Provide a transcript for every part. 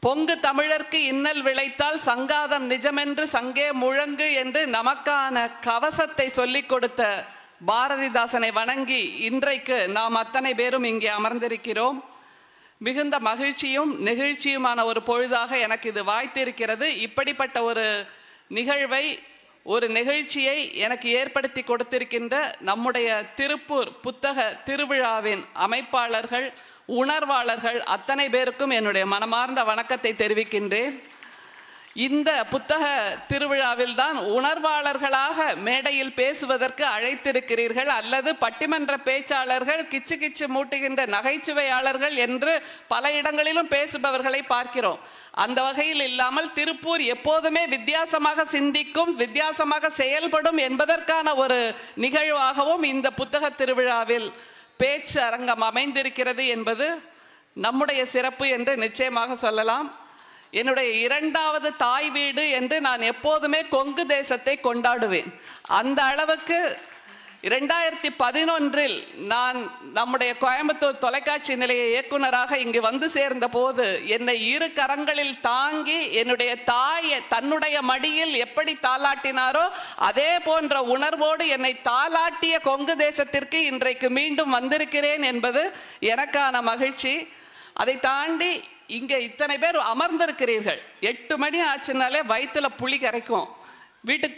பொங்கு தமிழர்க்கு இன்னல் விளைத்தால் சங்காதம் நிஜமென்று சங்கே முழங்கு என்று நமக்கான கவசத்தை சொல்லிக் கொடுத்த பாரதிதாசனை வணங்கி இன்றைக்கு நாம் அத்தனை பேரும் இங்கே அமர்ந்திருக்கிறோம். மிகுந்த மகிழ்ச்சியும் நெகிழ்ச்சியுமான ஒரு பொழுதாக எனக்கு இது வாய்த்திருக்கிறது. இப்படிப்பட்ட ஒரு நிகழ்வை, ஒரு நிகழ்ச்சியை எனக்கு ஏற்படுத்தி கொடுத்திருக்கின்ற நம்முடைய திருப்பூர் புத்தக திருவிழாவின் அமைப்பாளர்கள், உணர்வாளர்கள் அத்தனை பேருக்கும் என்னுடைய மனமார்ந்த வணக்கத்தை தெரிவிக்கின்றேன். இந்த புத்தக திருவிழாவில் தான் உணர்வாளர்களாக மேடையில் பேசுவதற்கு அழைத்திருக்கிறீர்கள், அல்லது பட்டிமன்ற பேச்சாளர்கள், கிச்சு கிச்சு மூட்டுகின்ற நகைச்சுவையாளர்கள் என்று பல இடங்களிலும் பேசுபவர்களை பார்க்கிறோம். அந்த வகையில் இல்லாமல் திருப்பூர் எப்போதுமே வித்தியாசமாக சிந்திக்கும், வித்தியாசமாக செயல்படும் என்பதற்கான ஒரு நிகழ்வாகவும் இந்த புத்தக திருவிழாவில் பேச்சு அரங்கம் அமைந்திருக்கிறது என்பது நம்முடைய சிறப்பு என்று நிச்சயமாக சொல்லலாம். என்னுடைய இரண்டாவது தாய் வீடு என்று நான் எப்போதுமே கொங்கு தேசத்தை கொண்டாடுவேன். அந்த அளவுக்கு 2011 நான் நம்முடைய கோயம்புத்தூர் தொலைக்காட்சி நிலைய இயக்குனராக இங்கு வந்து சேர்ந்த போது என்னை இரு கரங்களில் தாங்கி என்னுடைய தாயை தன்னுடைய மடியில் எப்படி தாலாட்டினாரோ அதே போன்ற உணர்வோடு என்னை தாலாட்டிய கொங்கு தேசத்திற்கு இன்றைக்கு மீண்டும் வந்திருக்கிறேன் என்பது எனக்கான மகிழ்ச்சி. அதை தாண்டி இங்கே இத்தனை பேர் அமர்ந்திருக்கிறீர்கள். 8 மணி ஆச்சுனாலே வயிற்றுல புளி கரைக்கும், வீட்டுக்கு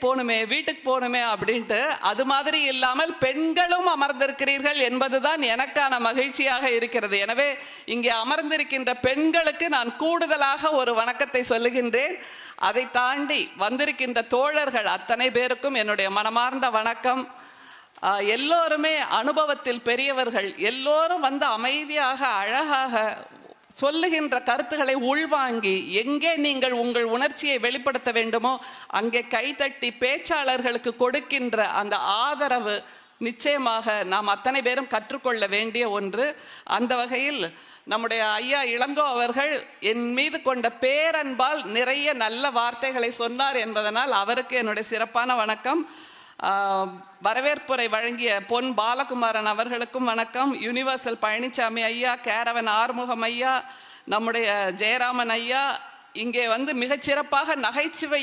போகணுமே அப்படின்ட்டு. அது மாதிரி இல்லாமல் பெண்களும் அமர்ந்திருக்கிறீர்கள் என்பதுதான் எனக்கான மகிழ்ச்சியாக இருக்கிறது. எனவே இங்கே அமர்ந்திருக்கின்ற பெண்களுக்கு நான் கூடுதலாக ஒரு வணக்கத்தை சொல்லுகின்றேன். அதை தாண்டி வந்திருக்கின்ற தோழர்கள் அத்தனை பேருக்கும் என்னுடைய மனமார்ந்த வணக்கம். எல்லோருமே அனுபவத்தில் பெரியவர்கள், எல்லோரும் வந்து அமைதியாக அழகாக சொல்லுகின்ற கருத்துக்களை உள்வாங்கி எங்கே நீங்கள் உங்கள் உணர்ச்சியை வெளிப்படுத்த வேண்டுமோ அங்கே கைதட்டி பேச்சாளர்களுக்கு கொடுக்கின்ற அந்த ஆதரவு நிச்சயமாக நாம் அத்தனை பேரும் கற்றுக்கொள்ள வேண்டிய ஒன்று. அந்த வகையில் நம்முடைய ஐயா இளங்கோ அவர்கள் என் மீது கொண்ட பேரன்பால் நிறைய நல்ல வார்த்தைகளை சொன்னார் என்பதனால் அவருக்கு என்னுடைய சிறப்பான வணக்கம். வரவேற்புரை வழங்கிய பொன் பாலகுமாரன் அவர்களுக்கும் வணக்கம். யூனிவர்சல் பழனிசாமி ஐயா, கேரவன் ஆறுமுகம் ஐயா, நம்முடைய ஜெயராமன் ஐயா, இங்கே வந்து மிகச்சிறப்பாக நகைச்சுவை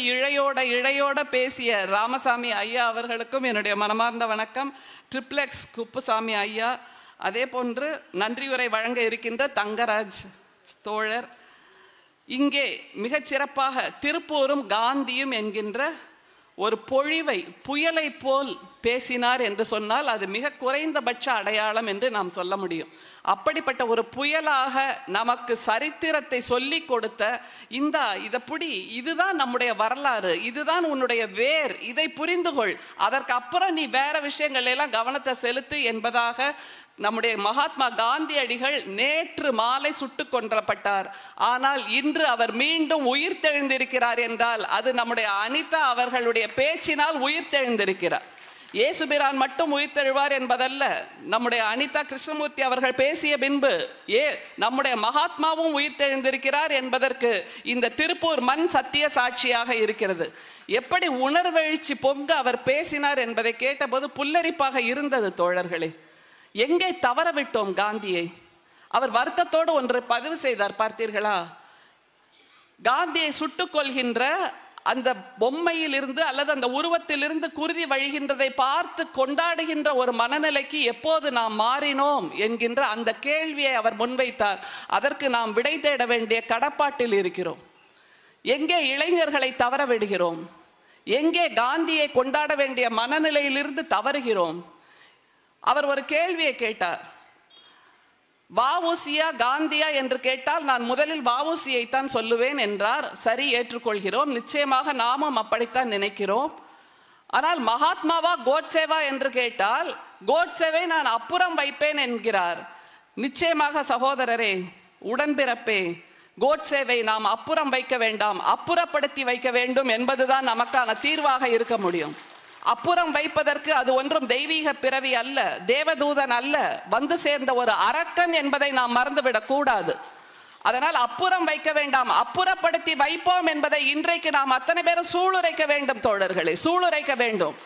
இழையோட பேசிய ராமசாமி ஐயா அவர்களுக்கும் என்னுடைய மனமார்ந்த வணக்கம். ட்ரிப்ளெக்ஸ் குப்புசாமி ஐயா, அதே போன்று நன்றியுரை வழங்க இருக்கின்ற தங்கராஜ் தோழர், இங்கே மிகச்சிறப்பாக திருப்பூரும் காந்தியும் என்கின்ற ஒரு பொழிவை புயலை போல் பேசினார் என்று சொன்னால் அது மிக குறைந்தபட்ச அடையாளம் என்று நாம் சொல்ல முடியும். அப்படிப்பட்ட ஒரு புயலாக நமக்கு சரித்திரத்தை சொல்லி கொடுத்த இதப்படி இதுதான் நம்முடைய வரலாறு, இதுதான் உன்னுடைய வேர், இதை புரிந்து கொள், அதற்கு அப்புறம் நீ வேற விஷயங்கள் எல்லாம் கவனத்தை செலுத்து என்பதாக நம்முடைய மகாத்மா காந்தியடிகள் நேற்று மாலை சுட்டு கொன்றப்பட்டார். ஆனால் இன்று அவர் மீண்டும் உயிர் தெழுந்திருக்கிறார் என்றால் அது நம்முடைய அனிதா அவர்களுடைய பேச்சினால் உயிர் தெழுந்திருக்கிறார். இயேசுபிரான் மட்டும் உயிர் தெழுவார் என்பதல்ல, நம்முடைய அனிதா கிருஷ்ணமூர்த்தி அவர்கள் பேசிய பின்பு நம்முடைய மகாத்மாவும் உயிர் தெழுந்திருக்கிறார் என்பதற்கு இந்த திருப்பூர் மண் சத்திய சாட்சியாக இருக்கிறது. எப்படி உணர்வெழுச்சி பொங்க அவர் பேசினார் என்பதை கேட்டபோது புல்லரிப்பாக இருந்தது தோழர்களே. எங்கே தவற விட்டோம் காந்தியை? அவர் வருத்தத்தோடு ஒன்று பதிவு செய்தார், பார்த்தீர்களா? காந்தியை சுட்டுக் கொள்கின்ற அந்த பொம்மையில் இருந்து அல்லது அந்த உருவத்திலிருந்து குருதி வழிகின்றதை பார்த்து கொண்டாடுகின்ற ஒரு மனநிலைக்கு எப்போது நாம் மாறினோம் என்கின்ற அந்த கேள்வியை அவர் முன்வைத்தார். அதற்கு நாம் விடை தேட வேண்டிய கடப்பாட்டில் இருக்கிறோம். எங்கே இளைஞர்களை தவற விடுகிறோம்? எங்கே காந்தியை கொண்டாட வேண்டிய மனநிலையிலிருந்து தவறுகிறோம்? அவர் ஒரு கேள்வியை கேட்டார், வஉசியா காந்தியா என்று கேட்டால் நான் முதலில் வஉசியை தான் சொல்லுவேன் என்றார். சரி, ஏற்றுக்கொள்கிறோம், நிச்சயமாக நாமும் அப்படித்தான் நினைக்கிறோம். ஆனால் மகாத்மாவா கோட்சேவா என்று கேட்டால் கோட்சேவை நான் அப்புறம் வைப்பேன் என்கிறார். நிச்சயமாக சகோதரரே, உடன்பிறப்பே, கோட்சேவை நாம் அப்புறம் வைக்க வேண்டாம், அப்புறப்படுத்தி வைக்க வேண்டும் என்பதுதான் நமக்கான தீர்வாக இருக்க முடியும். அப்புறம் வைப்பதற்கு அது ஒன்றும் தெய்வீக பிறவி அல்ல, தேவதூதன் அல்ல, வந்து சேர்ந்த ஒரு அரக்கன் என்பதை நாம் மறந்துவிடக் கூடாது. அதனால் அப்புறம் வைக்க வேண்டாம், அப்புறப்படுத்தி வைப்போம் என்பதை இன்றைக்கு நாம் அத்தனை பேரும் சூளுரைக்க வேண்டும் தோழர்களே, சூளுரைக்க வேண்டும்.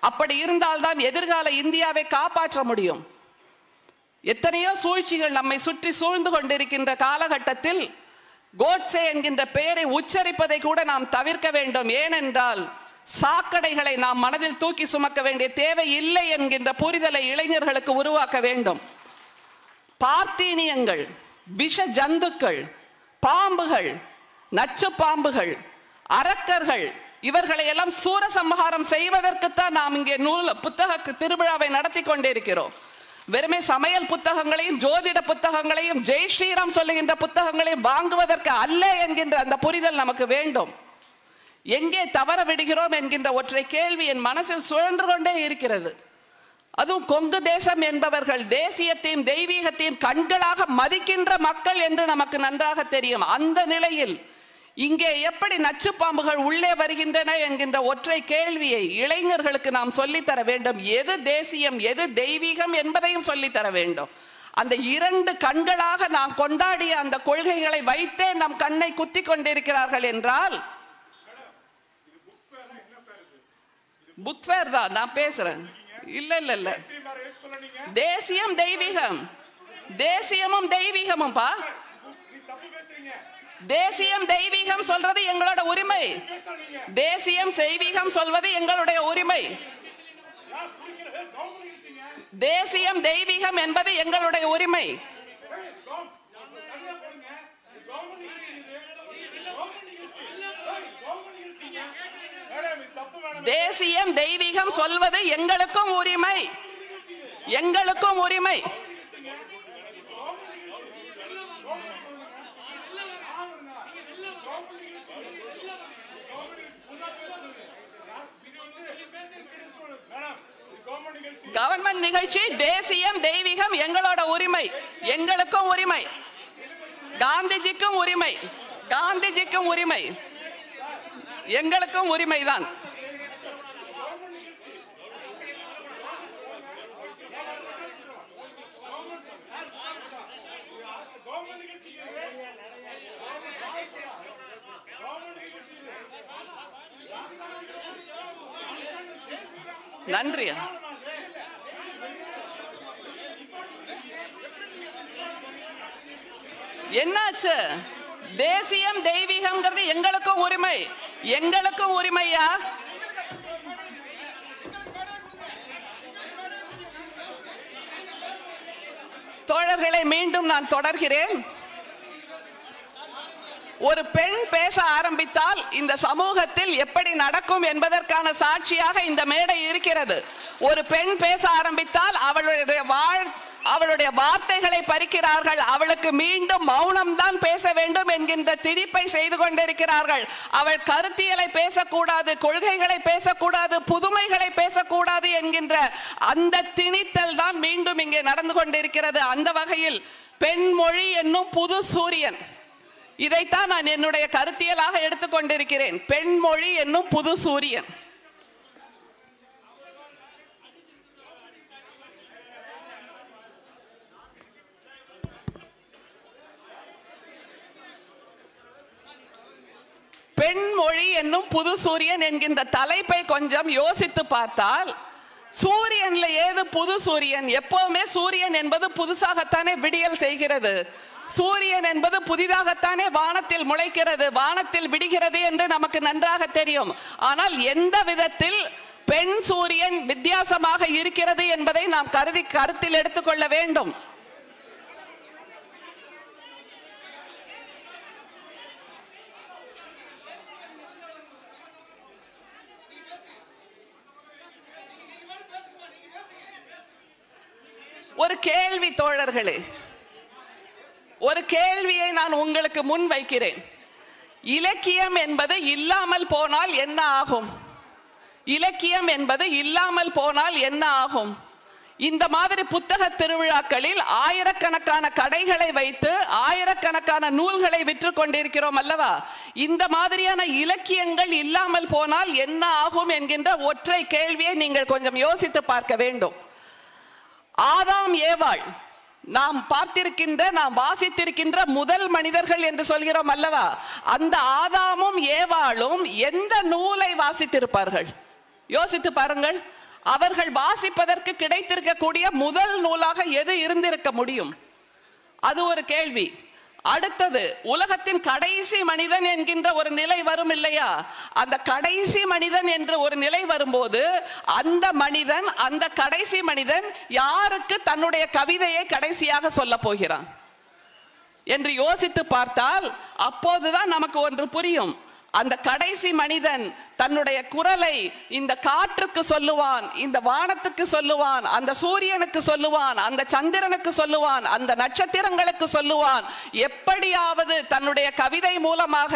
அப்படி இருந்தால்தான் எதிர்கால இந்தியாவை காப்பாற்ற முடியும். எத்தனையோ சூழ்ச்சிகள் நம்மை சுற்றி சூழ்ந்து கொண்டிருக்கின்ற காலகட்டத்தில் கோட்சே என்கின்ற பெயரை உச்சரிப்பதை கூட நாம் தவிர்க்க வேண்டும். ஏனென்றால் சாக்கடைகளை நாம் மனதில் தூக்கி சுமக்க வேண்டிய தேவை இல்லை என்கின்ற புரிதலை இளைஞர்களுக்கு உருவாக்க வேண்டும். பார்த்தீனியங்கள், விஷ ஜந்துக்கள், பாம்புகள், நச்சு பாம்புகள், அரக்கர்கள், இவர்களை எல்லாம் சூரசம்ஹாரம் செய்வதற்குத்தான் நாம் இங்கே புத்தக திருவிழாவை நடத்தி கொண்டிருக்கிறோம். வெறுமே சமையல் புத்தகங்களையும் ஜோதிட புத்தகங்களையும் ஜெய் ஸ்ரீராம் சொல்லுகின்ற புத்தகங்களையும் வாங்குவதற்கு அல்ல என்கின்ற அந்த புரிதல் நமக்கு வேண்டும். எங்கே தவற விடுகிறோம் என்கின்ற ஒற்றை கேள்வி என் மனசில் சுழன்று கொண்டே இருக்கிறது. அதுவும் கொங்கு தேசம் என்பவர்கள் தேசியத்தையும் தெய்வீகத்தையும் கண்களாக மதிக்கின்ற மக்கள் என்று நமக்கு நன்றாக தெரியும். அந்த நிலையில் இங்கே எப்படி நச்சு பாம்புகள் உள்ளே வருகின்றன என்கின்ற ஒற்றை கேள்வியை இளைஞர்களுக்கு நாம் சொல்லித்தர வேண்டும். எது தேசியம், எது தெய்வீகம் என்பதையும் சொல்லித்தர வேண்டும். அந்த இரண்டு கண்களாக நாம் கொண்டாடிய அந்த கொள்கைகளை வைத்தே நம் கண்ணை குத்தி கொண்டிருக்கிறார்கள் என்றால், புக் ஃபேர் தான் நான் பேசுறேன். இல்ல இல்ல இல்ல, தேசியம் தெய்வீகம், தேசியமும் தெய்வீகமும் பா. தேசியம் தெய்வீகம் சொல்றது எங்களோட உரிமை. தேசியம் தெய்வீகம் சொல்வது எங்களுடைய உரிமை. தேசியம் தெய்வீகம் என்பது எங்களுடைய உரிமை. தேசியம் தெய்வீகம் சொல்வது எங்களுக்கும் உரிமை, எங்களுக்கும் உரிமை. கவர்மெண்ட் நிகழ்ச்சி, தேசியம் தெய்வீகம் எங்களோட உரிமை, எங்களுக்கும் உரிமை. காந்திஜிக்கும் உரிமை, காந்திஜிக்கும் உரிமை, எங்களுக்கும் உரிமைதான். நன்றி. என்னாச்சு? தேசியம் தெய்வீகம் எங்களுக்கும் உரிமை, எங்களுக்கும் உரிமையா? தோழர்களை மீண்டும் நான் தொடர்கிறேன். ஒரு பெண் பேச ஆரம்பித்தால் இந்த சமூகத்தில் எப்படி நடக்கும் என்பதற்கான சாட்சியாக இந்த மேடை இருக்கிறது. ஒரு பெண் பேச ஆரம்பித்தால் அவளுடைய வார்த்தைகளை பறிக்கிறார்கள். அவளுக்கு மீண்டும் மௌனம் தான் பேச வேண்டும் என்கின்ற திணிப்பை செய்து கொண்டிருக்கிறார்கள். அவள் கருத்தியலை பேசக்கூடாது, கொள்கைகளை பேசக்கூடாது, புதுமைகளை பேசக்கூடாது என்கின்ற அந்த திணித்தல் தான் மீண்டும் இங்கே நடந்து கொண்டிருக்கிறது. அந்த வகையில் பெண்மொழி என்னும் புது சூரியன், இதைத்தான் நான் என்னுடைய கருத்தியலாக எடுத்துக்கொண்டிருக்கிறேன். பெண்மொழி என்னும் புது சூரியன். பெண்மொழி என்னும் புது சூரியன் என்கின்ற தலைப்பை கொஞ்சம் யோசித்து பார்த்தால், சூரியன்ல ஏது புது சூரியன்? எப்பவுமே சூரியன் என்பது புதுசாகத்தானே விடியல் செய்கிறது. சூரியன் என்பது புதிதாகத்தானே வானத்தில் முளைக்கிறது, வானத்தில் விடுகிறது என்று நமக்கு நன்றாக தெரியும். ஆனால் எந்த விதத்தில் பெண் சூரியன் வித்தியாசமாக இருக்கிறது என்பதை நாம் கருத்தில் எடுத்துக்கொள்ள வேண்டும். ஒரு கேள்வி தோழர்களே, ஒரு கேள்வியை நான் உங்களுக்கு முன் வைக்கிறேன். இலக்கியம் என்பது இல்லாமல் போனால் என்ன ஆகும்? இலக்கியம் என்பது இல்லாமல் போனால் என்ன ஆகும்? இந்த மாதிரி புத்தக திருவிழாக்களில் ஆயிரக்கணக்கான கடைகளை வைத்து ஆயிரக்கணக்கான நூல்களை விற்று கொண்டிருக்கிறோம் அல்லவா? இந்த மாதிரியான இலக்கியங்கள் இல்லாமல் போனால் என்ன ஆகும் என்கின்ற ஒற்றை கேள்வியை நீங்கள் கொஞ்சம் யோசித்து பார்க்க வேண்டும். ஆதாம் ஏவாள் நாம் பார்த்திருக்கின்ற, நாம் வாசித்திருக்கின்ற முதல் மனிதர்கள் என்று சொல்கிறோம் அல்லவா? அந்த ஆதாமும் ஏவாளும் எந்த நூலை வாசித்திருப்பார்கள்? யோசித்து பாருங்கள். அவர்கள் வாசிப்பதற்கு கிடைத்திருக்கக்கூடிய முதல் நூலாக எது இருந்திருக்க முடியும்? அது ஒரு கேள்வி. அடுத்தது உலகத்தின் கடைசி மனிதன் என்கின்ற ஒரு நிலை வரும் இல்லையா? அந்த கடைசி மனிதன் என்ற ஒரு நிலை வரும்போது அந்த கடைசி மனிதன் யாருக்கு தன்னுடைய கவிதையை கடைசியாக சொல்ல போகிறான் என்று யோசித்து பார்த்தால் அப்போதுதான் நமக்கு ஒன்று புரியும். அந்த கடைசி மனிதன் தன்னுடைய குரலை இந்த காற்றுக்கு சொல்லுவான், இந்த வானத்துக்கு சொல்லுவான், அந்த சூரியனுக்கு சொல்லுவான், அந்த சந்திரனுக்கு சொல்லுவான், அந்த நட்சத்திரங்களுக்கு சொல்லுவான். எப்படியாவது தன்னுடைய கவிதை மூலமாக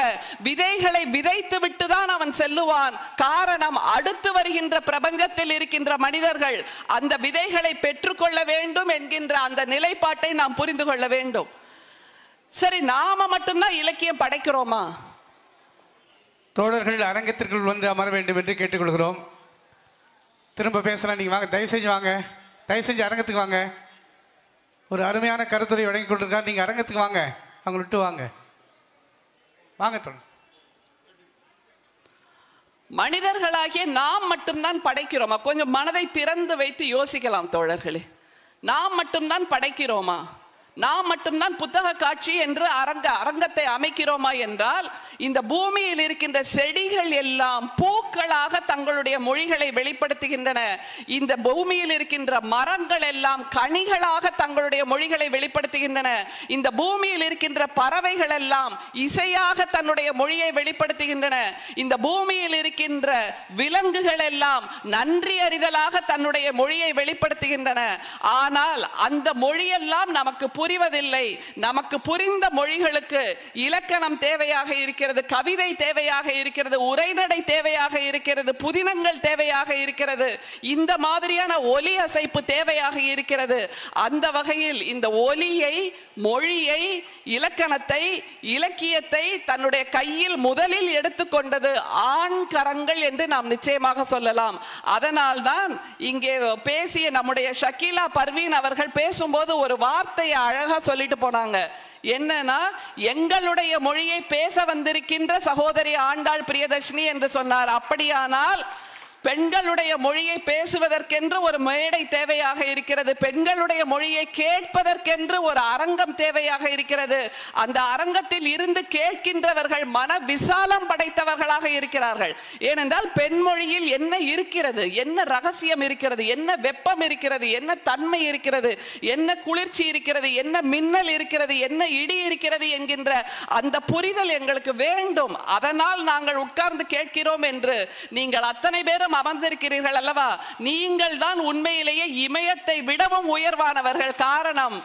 விதைகளை விதைத்து விட்டுதான் அவன் செல்லுவான். காரணம், அடுத்து வருகின்ற பிரபஞ்சத்தில் இருக்கின்ற மனிதர்கள் அந்த விதைகளை பெற்றுக்கொள்ள வேண்டும் என்கின்ற அந்த நிலைப்பாட்டை நாம் புரிந்து கொள்ள வேண்டும். சரி, நாம மட்டும்தான் இலக்கியம் படைக்கிறோமா? தோழர்கள் அரங்கத்திற்குள் வந்து அமர வேண்டும் என்று கேட்டுக்கொள்கிறோம். திரும்ப பேசலாம். நீங்கள் வாங்க, தயவு செஞ்சு வாங்க, தயவு செஞ்சு அரங்கத்துக்கு வாங்க. ஒரு அருமையான கருத்துரை வழங்கி கொண்டிருக்கார். நீங்கள் அரங்கத்துக்கு வாங்க, அவங்க விட்டு வாங்க, வாங்க தோழர். மனிதர்களாகிய நாம் மட்டும்தான் படைக்கிறோமா? கொஞ்சம் மனதை திறந்து வைத்து யோசிக்கலாம் தோழர்களே. நாம் மட்டும்தான் படைக்கிறோமா? நாம் மட்டும்தான் புத்தக காட்சி என்று அரங்கத்தை அமைக்கிறோமா என்றால், இந்த பூமியில் இருக்கின்ற செடிகள் எல்லாம் பூக்களாக தங்களுடைய மொழிகளை வெளிப்படுத்துகின்றன. இந்த பூமியில் இருக்கின்ற மரங்கள் எல்லாம் கனிகளாக தங்களுடைய மொழிகளை வெளிப்படுத்துகின்றன. இந்த பூமியில் இருக்கின்ற பறவைகள் எல்லாம் இசையாக தன்னுடைய மொழியை வெளிப்படுத்துகின்றன. இந்த பூமியில் இருக்கின்ற விலங்குகள் எல்லாம் நன்றி அறிதலாக தன்னுடைய மொழியை வெளிப்படுத்துகின்றன. ஆனால் அந்த மொழியெல்லாம் நமக்கு புரிவதில்லை. நமக்கு புரிந்த மொழிகளுக்கு இலக்கணம் தேவையாக இருக்கிறது, கவிதை தேவையாக இருக்கிறது, உரைநடை தேவையாக இருக்கிறது, புதினங்கள் தேவையாக இருக்கிறது, இந்த மாதிரியான ஒலி அசைப்பு தேவையாக இருக்கிறது. அந்த வகையில் இந்த ஒலியை, மொழியை, இலக்கணத்தை, இலக்கியத்தை தன்னுடைய கையில் முதலில் எடுத்துக்கொண்டது ஆண் கரங்கள் என்று நாம் நிச்சயமாக சொல்லலாம். அதனால்தான் இங்கே பேசிய நம்முடைய ஷக்கீலா பர்வீன் அவர்கள் பேசும்போது ஒரு வார்த்தையை அழகா சொல்லிட்டு போனாங்க. என்னன்னா, எங்களுடைய மொழியை பேச வந்திருக்கின்ற சகோதரி ஆண்டாள் பிரியதர்ஷினி என்று சொன்னார். அப்படியானால் பெண்களுடைய மொழியை பேசுவதற்கென்று ஒரு மேடை தேவையாக இருக்கிறது. பெண்களுடைய மொழியை கேட்பதற்கென்று ஒரு அரங்கம் தேவையாக இருக்கிறது. அந்த அரங்கத்தில் இருந்து கேட்கின்றவர்கள் மன விசாலம் படைத்தவர்களாக இருக்கிறார்கள். ஏனென்றால் பெண் மொழியில் என்ன இருக்கிறது, என்ன ரகசியம் இருக்கிறது, என்ன வெப்பம் இருக்கிறது, என்ன தன்மை இருக்கிறது, என்ன குளிர்ச்சி இருக்கிறது, என்ன மின்னல் இருக்கிறது, என்ன இடி இருக்கிறது என்கின்ற அந்த புரிதல் எங்களுக்கு வேண்டும். அதனால் நாங்கள் உட்கார்ந்து கேட்கிறோம் என்று நீங்கள் அத்தனை பேரும் அமர்ந்திருக்கிறீர்கள் அல்லவா? நீங்கள் தான் உண்மையிலேயே இமயத்தை விடவும் உயர்வானவர்கள். காரணம்,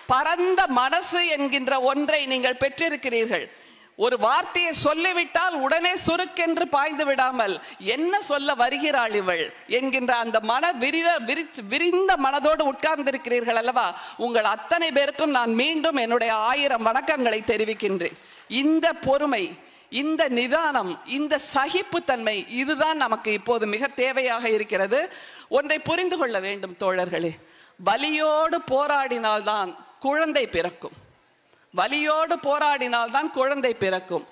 பரந்த மனசு என்கின்ற ஒன்றை நீங்கள் பெற்றிருக்கிறீர்கள். ஒரு வார்த்தையை சொல்லிவிட்டால் உடனே சுருக்கென்று பாய்ந்து விடாமல் என்ன சொல்ல வருகிறாள் இவள் என்கின்ற அந்த விரிந்த மனதோடு உட்கார்ந்திருக்கிறீர்கள் அல்லவா? உங்கள் அத்தனை பேருக்கும் நான் மீண்டும் என்னுடைய 1000 வணக்கங்களை தெரிவிக்கின்றேன். இந்த பொறுமை, இந்த நிதானம், இந்த சகிப்புத்தன்மை, இதுதான் நமக்கு இப்போது மிக தேவையாக இருக்கிறது. ஒன்றை புரிந்து கொள்ள வேண்டும் தோழர்களே, வலியோடு போராடினால்தான் குழந்தை பிறக்கும். வலியோடு போராடினால்தான் குழந்தை பிறக்கும்.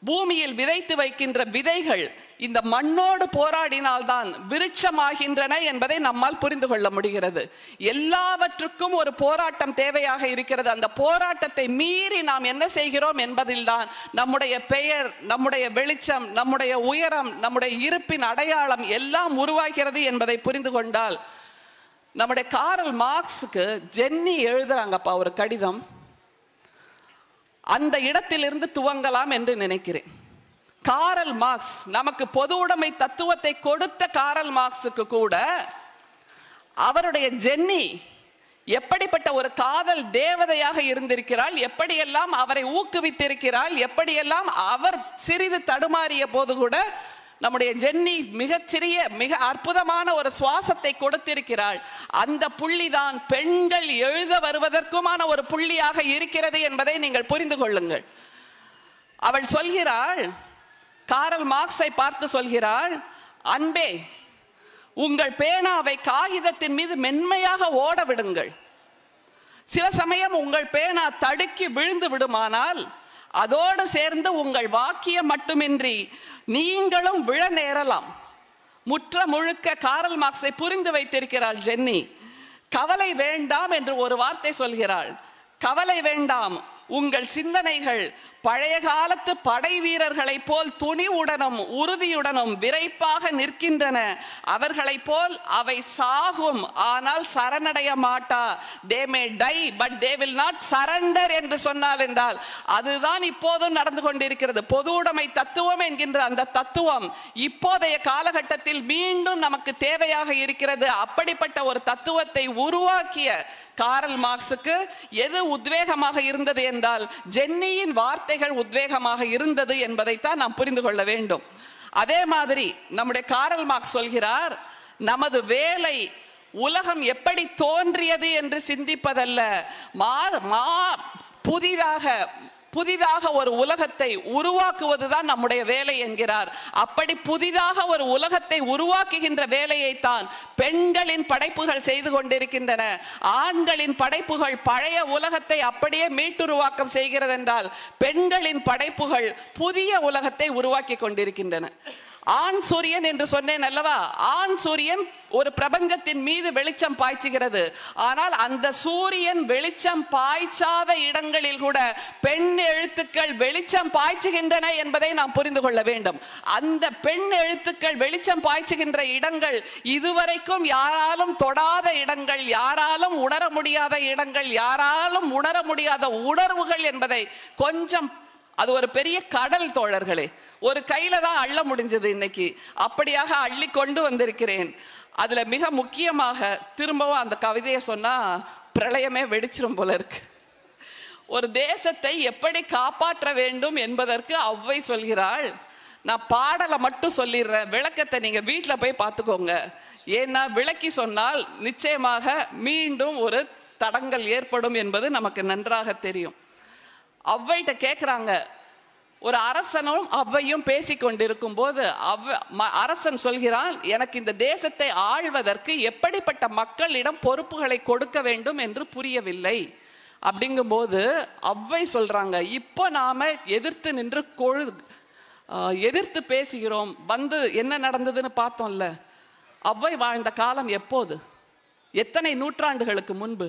பூமியில் விதைத்து வைக்கின்ற விதைகள் இந்த மண்ணோடு போராடினால்தான் விருட்சமாகின்றன என்பதை நம்மால் புரிந்து கொள்ள முடிகிறது. எல்லாவற்றுக்கும் ஒரு போராட்டம் தேவையாக இருக்கிறது. அந்த போராட்டத்தை மீறி நாம் என்ன செய்கிறோம் என்பதில்தான் நம்முடைய பெயர், நம்முடைய வெளிச்சம், நம்முடைய உயரம், நம்முடைய இருப்பின் அடையாளம் எல்லாம் உருவாகிறது என்பதை புரிந்து கொண்டால், நம்முடைய காரல் மார்க்ஸுக்கு ஜென்னி எழுதுறாங்கப்பா ஒரு கடிதம், அந்த இடத்திலிருந்து துவங்கலாம் என்று நினைக்கிறேன். காரல் மார்க்ஸ், நமக்கு பொது உடைமை தத்துவத்தை கொடுத்த காரல் மார்க்ஸுக்கு கூட அவருடைய ஜென்னி எப்படிப்பட்ட ஒரு காதல் தேவதையாக இருந்திருக்கிறாள், எப்படியெல்லாம் அவரை ஊக்குவித்திருக்கிறாள், எப்படியெல்லாம் அவர் சிறிது தடுமாறிய போது கூட நம்முடைய ஜென்னி மிகச்சிறிய மிக அற்புதமான ஒரு சுவாசத்தை கொடுத்திருக்கிறாள். அந்த புள்ளிதான் பெண்கள் எழுத வருவதற்குமான ஒரு புள்ளியாக இருக்கிறது என்பதை நீங்கள் புரிந்து கொள்ளுங்கள். அவள் சொல்கிறாள், காரல் மார்க்ஸை பார்த்து சொல்கிறாள், அன்பே, உங்கள் பேனாவை காகிதத்தின் மீது மென்மையாக ஓட விடுங்கள். சில சமயம் உங்கள் பேனா தடுக்கி விழுந்து விடுமானால் அதோடு சேர்ந்து உங்கள் வாக்கியம் மட்டுமின்றி நீங்களும் விழ நேரலாம். முற்ற முழுக்க காரல் மார்க்ஸை புரிந்து வைத்திருக்கிறாள் ஜென்னி. கவலை வேண்டாம் என்று ஒரு வார்த்தை சொல்கிறாள். கவலை வேண்டாம், உங்கள் சிந்தனைகள் பழைய காலத்து படை வீரர்களைப் போல் துணிவுடனும் உறுதியுடனும் விரைப்பாக நிற்கின்றன. அவர்களைப் போல் அவை சாகும், ஆனால் சரணடைய மாட்டா. they may die but they will not surrender என்று சொன்னால் என்றால் அதுதான் இப்போதும் நடந்து கொண்டிருக்கிறது. பொது உடைமை தத்துவம் என்கின்ற அந்த தத்துவம் இப்போதைய காலகட்டத்தில் மீண்டும் நமக்கு தேவையாக இருக்கிறது. அப்படிப்பட்ட ஒரு தத்துவத்தை உருவாக்கிய காரல் மார்க்ஸுக்கு எது உத்வேகமாக இருந்தது என்றால் ஜென்னியின் வார்த்தைகள் உத்வேகமாக இருந்தது என்பதைத்தான் நாம் புரிந்து கொள்ள வேண்டும். அதே மாதிரி நம்முடைய காரல் மார்க்ஸ் சொல்கிறார், நமது வேலை உலகம் எப்படி தோன்றியது என்று சிந்திப்பதல்ல, புதிதாக ஒரு உலகத்தை உருவாக்குவதுதான் நம்முடைய வேலை என்கிறார். அப்படி புதிதாக ஒரு உலகத்தை உருவாக்குகின்ற வேலையைத்தான் பெண்களின் படைப்புகள் செய்து கொண்டிருக்கின்றன. ஆண்களின் படைப்புகள் பழைய உலகத்தை அப்படியே மீட்டுருவாக்கம் செய்கிறது என்றால் பெண்களின் படைப்புகள் புதிய உலகத்தை உருவாக்கி கொண்டிருக்கின்றன. ஆண் சூரியன் என்று சொன்னேன் அல்லவா? ஆண் சூரியன் ஒரு பிரபஞ்சத்தின் மீது வெளிச்சம் பாய்ச்சுகிறது. ஆனால் அந்த சூரியன் வெளிச்சம் பாய்ச்சாத இடங்களில் கூட பெண் எழுத்துக்கள் வெளிச்சம் பாய்ச்சுகின்றன என்பதை நாம் புரிந்து கொள்ள வேண்டும். அந்த பெண் எழுத்துக்கள் வெளிச்சம் பாய்ச்சுகின்ற இடங்கள் இதுவரைக்கும் யாராலும் தொடாத இடங்கள், யாராலும் உணர முடியாத இடங்கள், யாராலும் உணர முடியாத உணர்வுகள் என்பதை கொஞ்சம், அது ஒரு பெரிய கடல் தோழர்களே, ஒரு கையில தான் அள்ள முடிஞ்சது இன்னைக்கு. அப்படியாக அள்ளி கொண்டு வந்திருக்கிறேன். அதுல மிக முக்கியமாக திரும்பவும் அந்த கவிதையை சொன்னா பிரளயமே வெடிச்சிரும் போல இருக்கு. ஒரு தேசத்தை எப்படி காப்பாற்ற வேண்டும் என்பதற்கு ஔவை சொல்கிறாள். நான் பாடலை மட்டும் சொல்லிடுறேன், விளக்கத்தை நீங்க வீட்டில் போய் பார்த்துக்கோங்க. ஏன்னா விளக்கி சொன்னால் நிச்சயமாக மீண்டும் ஒரு தடங்கல் ஏற்படும் என்பது நமக்கு நன்றாக தெரியும். ஔவைகிட்ட கேட்குறாங்க, ஒரு அரசனும் ஔவையும் பேசிக்கொண்டிருக்கும் போது அரசன் சொல்கிறான், எனக்கு இந்த தேசத்தை ஆள்வதற்கு எப்படிப்பட்ட மக்களிடம் பொறுப்புகளை கொடுக்க வேண்டும் என்று புரியவில்லை. அப்படிங்கும்போது ஔவை சொல்றாங்க, இப்போ நாம எதிர்த்து நின்று எதிர்த்து பேசுகிறோம், வந்து என்ன நடந்ததுன்னு பார்த்தோம்ல. ஔவை வாழ்ந்த காலம் எப்போது? எத்தனை நூற்றாண்டுகளுக்கு முன்பு?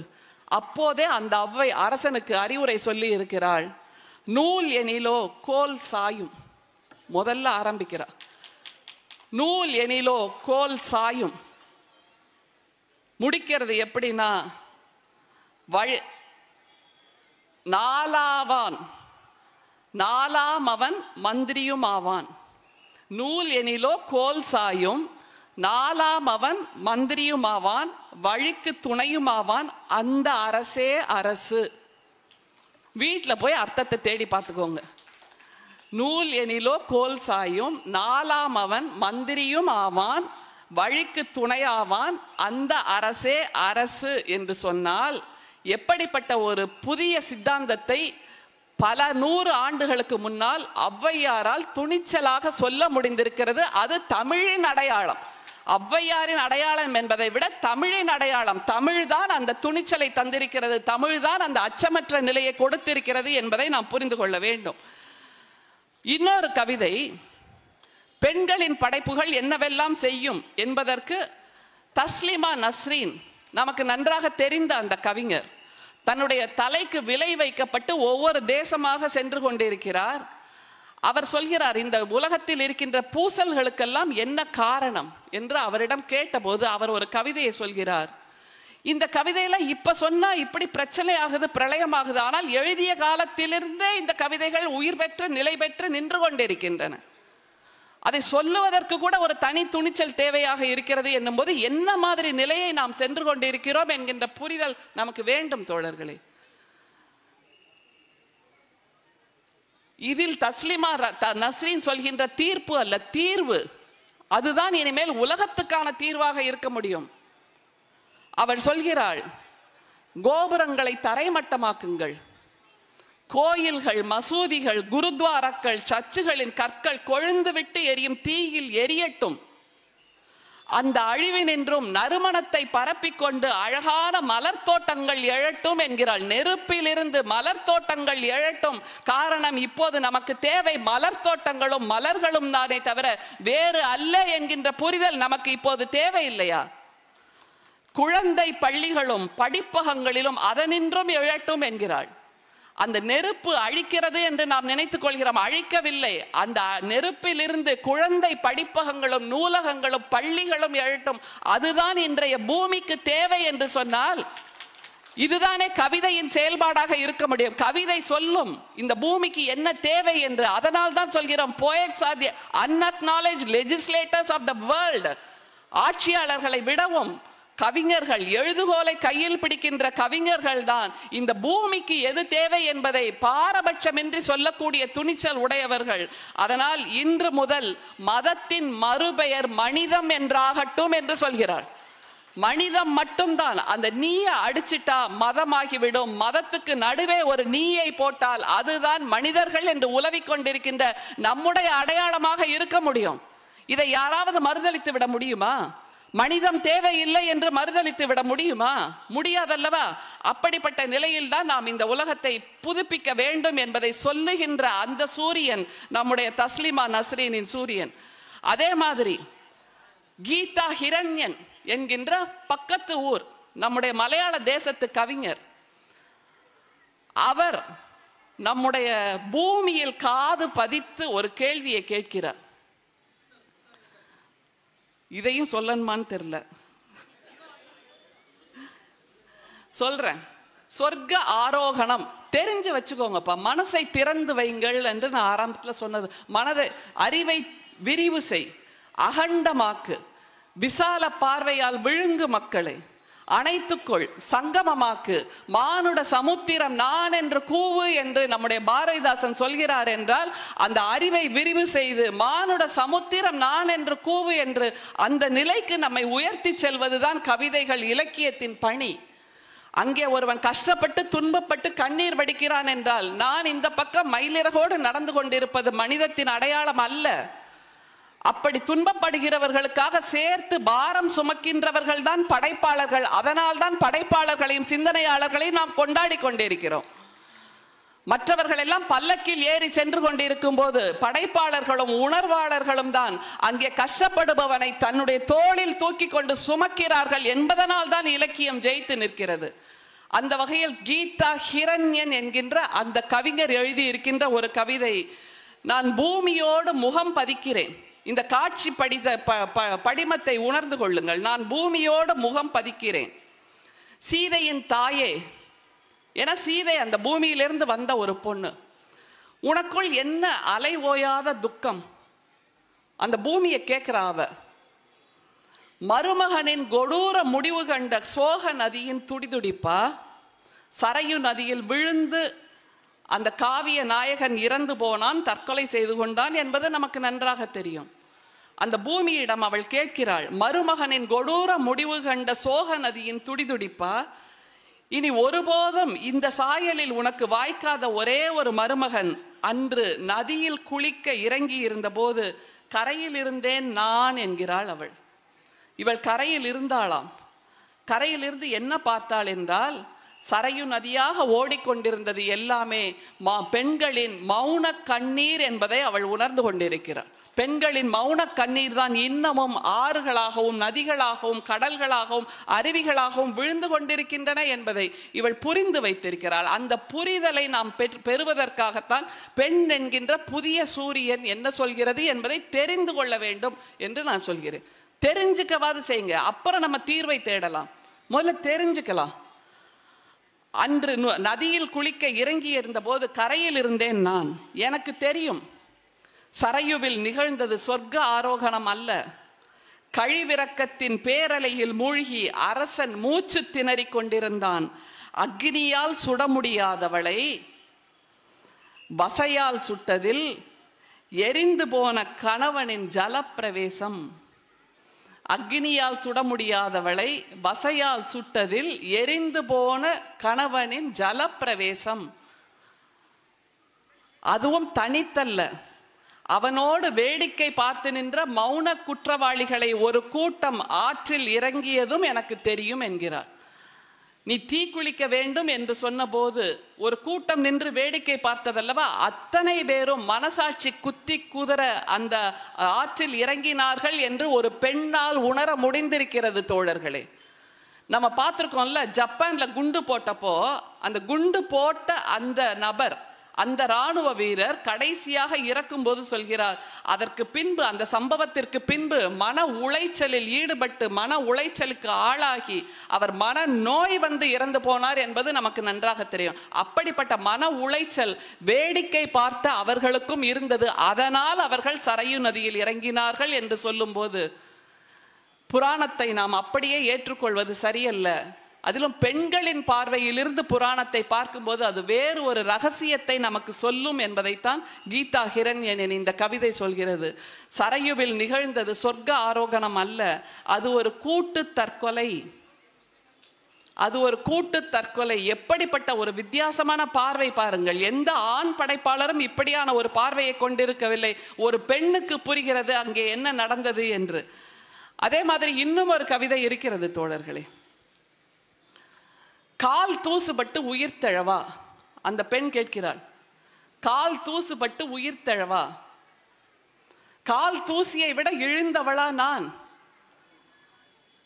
அப்போதே அந்த ஔவை அரசனுக்கு அறிவுரை சொல்லி இருக்கிறாள். நூல் எனிலோ கோல் சாயும். முதல்ல ஆரம்பிக்கிறார், நூல் எனிலோ கோல் சாயும். முடிக்கிறது எப்படின்னா, நாலாம் அவன் மந்திரியும் ஆவான். நூல் எனிலோ கோல் சாயும், நாலாம் அவன் மந்திரியும் ஆவான், வழிக்கு துணையும் ஆவான், அந்த அரசே அரசு. வீட்டில் போய் அர்த்தத்தை தேடி பார்த்துக்கோங்க. நூல் எனிலோ கோல் சாயும், நாலாம் அவன் மந்திரியும் ஆவான், வழிக்கு துணையாவான், அந்த அரசே அரசு என்று சொன்னால் எப்படிப்பட்ட ஒரு புதிய சித்தாந்தத்தை பல 100 ஆண்டுகளுக்கு முன்னால் ஔவையாரால் துணிச்சலாக சொல்ல முடிந்திருக்கிறது. அது தமிழின் அடையாளம். ஔவையாரின் அடையாளம் என்பதை விட தமிழின் அடையாளம். தமிழ்தான் அந்த துணிச்சலை தந்திருக்கிறது, தமிழ்தான் அந்த அச்சமற்ற நிலையை கொடுத்திருக்கிறது என்பதை நாம் புரிந்து கொள்ள வேண்டும். இன்னொரு கவிதை, பெண்களின் படைப்புகள் என்னவெல்லாம் செய்யும் என்பதற்கு தஸ்லிமா நஸ்ரீன், நமக்கு நன்றாக தெரிந்த அந்த கவிஞர், தன்னுடைய தலைக்கு விலை வைக்கப்பட்டு ஒவ்வொரு தேசமாக சென்று கொண்டிருக்கிறார். அவர் சொல்கிறார், இந்த உலகத்தில் இருக்கின்ற பூசல்களுக்கெல்லாம் என்ன காரணம் என்று அவரிடம் கேட்டபோது அவர் ஒரு கவிதையை சொல்கிறார். இந்த கவிதையில இப்ப சொன்னா இப்படி பிரச்சனை ஆகுது, பிரளயமாகுது, ஆனால் எழுதிய காலத்திலிருந்தே இந்த கவிதைகள் உயிர் பெற்று நிலை பெற்று நின்று கொண்டிருக்கின்றன. அதை சொல்லுவதற்கு கூட ஒரு தனி துணிச்சல் தேவையாக இருக்கிறது என்னும் போது என்ன மாதிரி நிலையை நாம் சென்று கொண்டிருக்கிறோம் என்கின்ற புரிதல் நமக்கு வேண்டும் தோழர்களே. இதில் தஸ்லிமா நஸ்ரீன் சொல்கின்ற தீர்ப்பு அல்ல, தீர்வு. அதுதான் இனிமேல் உலகத்துக்கான தீர்வாக இருக்க முடியும். அவள் சொல்கிறாள், கோபுரங்களை தரைமட்டமாக்குங்கள், கோயில்கள், மசூதிகள், குருத்வாராக்கள், சர்ச்சுகளின் கற்கள் கொழுந்து விட்டு எரியும் தீயில் எரியட்டும். அந்த அழிவினின்றும் நறுமணத்தை பரப்பிக்கொண்டு அழகான மலர் தோட்டங்கள் எழட்டும் என்கிறாள். நெருப்பிலிருந்து மலர் தோட்டங்கள் எழட்டும். காரணம், இப்போது நமக்கு தேவை மலர் தோட்டங்களும் மலர்களும் தானே தவிர வேறு அல்ல என்கின்ற புரிதல் நமக்கு இப்போது தேவையில்லையா? குழந்தை பள்ளிகளும் படிப்பகங்களிலும் அதனின்றும் எழட்டும் என்கிறாள். அந்த நெருப்பு அழிக்கிறது என்று நாம் நினைத்துக் கொள்கிறோம். அழிக்கவில்லை. அந்த நெருப்பிலிருந்து குழந்தை படிப்பகங்களும் நூலகங்களும் பள்ளிகளும் எழட்டும். அதுதான் இன்றைய பூமிக்கு தேவை என்று சொன்னால் இதுதானே கவிதையின் செயல்பாடாக இருக்க முடியும். கவிதை சொல்லும் இந்த பூமிக்கு என்ன தேவை என்று. அதனால் தான் சொல்கிறோம், poets are the unacknowledged legislators of the world. ஆட்சியாளர்களை விடவும் கவிஞர்கள், எழுதுகோலை கையில் பிடிக்கின்ற கவிஞர்கள் தான் இந்த பூமிக்கு எது தேவை என்பதை பாரபட்சமின்றி சொல்லக்கூடிய துணிச்சல் உடையவர்கள். அதனால் இன்று முதல் மதத்தின் மறுபெயர் மனிதம் என்றாகட்டும் என்று சொல்கிறார். மனிதம் மட்டும்தான். அந்த நீயை அடிச்சிட்டா மதமாகிவிடும். மதத்துக்கு நடுவே ஒரு நீயை போட்டால் அதுதான் மனிதர்கள் என்று உலவிக் கொண்டிருக்கின்ற நம்முடைய அடையாளமாக இருக்க முடியும். இதை யாராவது மறுதலித்து விட முடியுமா? மனிதம் தேவையில்லை என்று மறுதலித்து விட முடியுமா? முடியாதல்லவா? அப்படிப்பட்ட நிலையில் தான் நாம் இந்த உலகத்தை புதுப்பிக்க வேண்டும் என்பதை சொல்லுகின்ற அந்த சூரியன் நம்முடைய தஸ்லிமா நஸ்ரீனின் சூரியன். அதே மாதிரி கீதா ஹிரண்யன் என்கின்ற பக்கத்து ஊர் நம்முடைய மலையாள தேசத்து கவிஞர், அவர் நம்முடைய பூமியில் காது பதித்து ஒரு கேள்வியை கேட்கிறார். இதையும் சொல்லணுமான்னு தெரியல, சொல்றேன். சொர்க்க ஆரோகணம் தெரிஞ்சு வச்சுக்கோங்கப்பா. மனசை திறந்து வைங்கள் என்று நான் ஆரம்பத்தில் சொன்னது. மனதை, அறிவை விரிவு செய், அகண்டமாக்கு, விசால பார்வையால் விழுங்கு மக்களை, அனைத்துக்குள் சங்கமமாக்கு, மானுட சமுத்திரம் நான் என்று கூவு என்று நம்முடைய பாரதிதாசன் சொல்கிறார் என்றால் அந்த அறிவை விரிவு செய்து மானுட சமுத்திரம் நான் என்று கூவு என்று அந்த நிலைக்கு நம்மை உயர்த்தி செல்வதுதான் கவிதைகள், இலக்கியத்தின் பணி. அங்கே ஒருவன் கஷ்டப்பட்டு துன்பப்பட்டு கண்ணீர் வடிக்கிறான் என்றால் நான் இந்த பக்கம் மயிலிறகோடு நடந்து கொண்டிருப்பது மனிதத்தின் அடையாளம் அல்ல. அப்படி துன்பப்படுகிறவர்களுக்காக சேர்த்து பாரம் சுமக்கின்றவர்கள் தான் படைப்பாளர்கள். அதனால் தான் படைப்பாளர்களையும் சிந்தனையாளர்களையும் நாம் கொண்டாடி கொண்டிருக்கிறோம். மற்றவர்கள் எல்லாம் பல்லக்கில் ஏறி சென்று கொண்டிருக்கும் போது படைப்பாளர்களும் உணர்வாளர்களும் தான் அங்கே கஷ்டப்படுபவனை தன்னுடைய தோளில் தூக்கி கொண்டு சுமக்கிறார்கள் என்பதனால் தான் இலக்கியம் ஜெயித்து நிற்கிறது. அந்த வகையில் கீதா ஹிரண்யன் என்கின்ற அந்த கவிஞர் எழுதி இருக்கின்ற ஒரு கவிதை, நான் பூமியோடு முகம் பதிக்கிறேன். இந்த காட்சி படிமத்தை உணர்ந்து கொள்ளுங்கள். நான் பூமியோடு முகம் பதிக்கிறேன். சீதையின் தாயே, என சீதை அந்த பூமியிலிருந்து வந்த ஒரு பொண்ணு, உனக்குள் என்ன அலை ஓயாத துக்கம்? அந்த பூமியை கேட்கிறா அவ. மருமகனின் கொடூர முடிவு கண்ட சோக நதியின் துடிதுடிப்பா? சரையு நதியில் விழுந்து அந்த காவிய நாயகன் இறந்து போனான், தற்கொலை செய்து கொண்டான் என்பது நமக்கு நன்றாக தெரியும். அந்த பூமியிடம் அவள் கேட்கிறாள், மருமகனின் கொடூர முடிவு கண்ட சோக நதியின் துடிதுடிப்பா? இனி ஒருபோதும் இந்த சாயலில் உனக்கு வாய்க்காத ஒரே ஒரு மருமகன் அன்று நதியில் குளிக்க இறங்கி இருந்த போது கரையில் இருந்தேன் நான் என்கிறாள் அவள். இவள் கரையில் இருந்தாளாம். கரையில் இருந்து என்ன பார்த்தாள் என்றால், சரையு நதியாக ஓடிக்கொண்டிருந்தது எல்லாமே பெண்களின் மௌன கண்ணீர் என்பதை அவள் உணர்ந்து கொண்டிருக்கிறாள். பெண்களின் மௌன கண்ணீர் தான் இன்னமும் ஆறுகளாகவும் நதிகளாகவும் கடல்களாகவும் அருவிகளாகவும் விழுந்து கொண்டிருக்கின்றன என்பதை இவள் புரிந்து வைத்திருக்கிறாள். அந்த புரிதலை நாம் பெறுவதற்காகத்தான் பெண் என்கின்ற புதிய சூரியன் என்ன சொல்கிறது என்பதை தெரிந்து கொள்ள வேண்டும் என்று நான் சொல்கிறேன். தெரிஞ்சுக்கவாது செய்யுங்க, அப்புறம் நம்ம தீர்வை தேடலாம். முதல்ல தெரிஞ்சுக்கலாம். அன்று நதியில் குளிக்க இறங்கி இருந்த போது கரையில் இருந்தேன் நான். எனக்கு தெரியும் சரையுவில் நிகழ்ந்தது சொர்க்க ஆரோகணம் அல்ல. கழிவிறக்கத்தின் பேரலையில் மூழ்கி அரசன் மூச்சு திணறிக் கொண்டிருந்தான். அக்னியால் சுட முடியாதவளை வசையால் சுட்டதில் எரிந்து போன கணவனின் ஜலப்பிரவேசம். அக்னியால் சுட முடியாதவளை வசையால் சுட்டதில் எரிந்து போன கணவனின் ஜலப்பிரவேசம். அதுவும் தனித்தல்ல, அவனோடு வேடிக்கை பார்த்து நின்ற மௌன குற்றவாளிகளை ஒரு கூட்டம் ஆற்றில் இறங்கியதும் எனக்கு தெரியும் என்கிறார். நீ தீக்குளிக்க வேண்டும் என்று சொன்ன போது ஒரு கூட்டம் நின்று வேடிக்கை பார்த்ததல்லவா, அத்தனை பேரும் மனசாட்சி குத்தி குதிர அந்த ஆற்றில் இறங்கினார்கள் என்று ஒரு பெண்ணால் உணர முடிந்திருக்கிறது தோழர்களே. நம்ம பார்த்துருக்கோம்ல, ஜப்பான்ல குண்டு போட்டப்போ அந்த குண்டு போட்ட அந்த நபர், அந்த ராணுவ வீரர் கடைசியாக இறக்கும்போது சொல்கிறார், அதற்கு பின்பு, அந்த சம்பவத்திற்கு பின்பு மன உளைச்சலில் ஈடுபட்டு மன உளைச்சலுக்கு ஆளாகி அவர் மன நோய் வந்து இறந்து போனார் என்பது நமக்கு நன்றாக தெரியும். அப்படிப்பட்ட மன உளைச்சல் வேடிக்கை பார்த்த அவர்களுக்கும் இருந்தது. அதனால் அவர்கள் சரையு நதியில் இறங்கினார்கள் என்று சொல்லும்போது புராணத்தை நாம் அப்படியே ஏற்றுக்கொள்வது சரியல்ல. அதிலும் பெண்களின் பார்வையிலிருந்து புராணத்தை பார்க்கும்போது அது வேறு ஒரு ரகசியத்தை நமக்கு சொல்லும் என்பதைத்தான் கீதா ஹிரண்யனின் இந்த கவிதை சொல்கிறது. சரையுவில் நிகழ்ந்தது சொர்க்க ஆரோகணம் அல்ல, அது ஒரு கூட்டு தற்கொலை. அது ஒரு கூட்டு தற்கொலை. எப்படிப்பட்ட ஒரு வித்தியாசமான பார்வை பாருங்கள். எந்த ஆண் படைப்பாளரும் இப்படியான ஒரு பார்வையை கொண்டிருக்கவில்லை. ஒரு பெண்ணுக்கு புரிகிறது அங்கே என்ன நடந்தது என்று. அதே மாதிரி இன்னும் ஒரு கவிதை இருக்கிறது தோழர்களே. கால் தூசுபட்டு உயிர் தழவா, அந்த பெண் கேட்கிறாள், கால் தூசுபட்டு உயிர் தழவா, கால் தூசியை விட இழிந்தவளா நான்?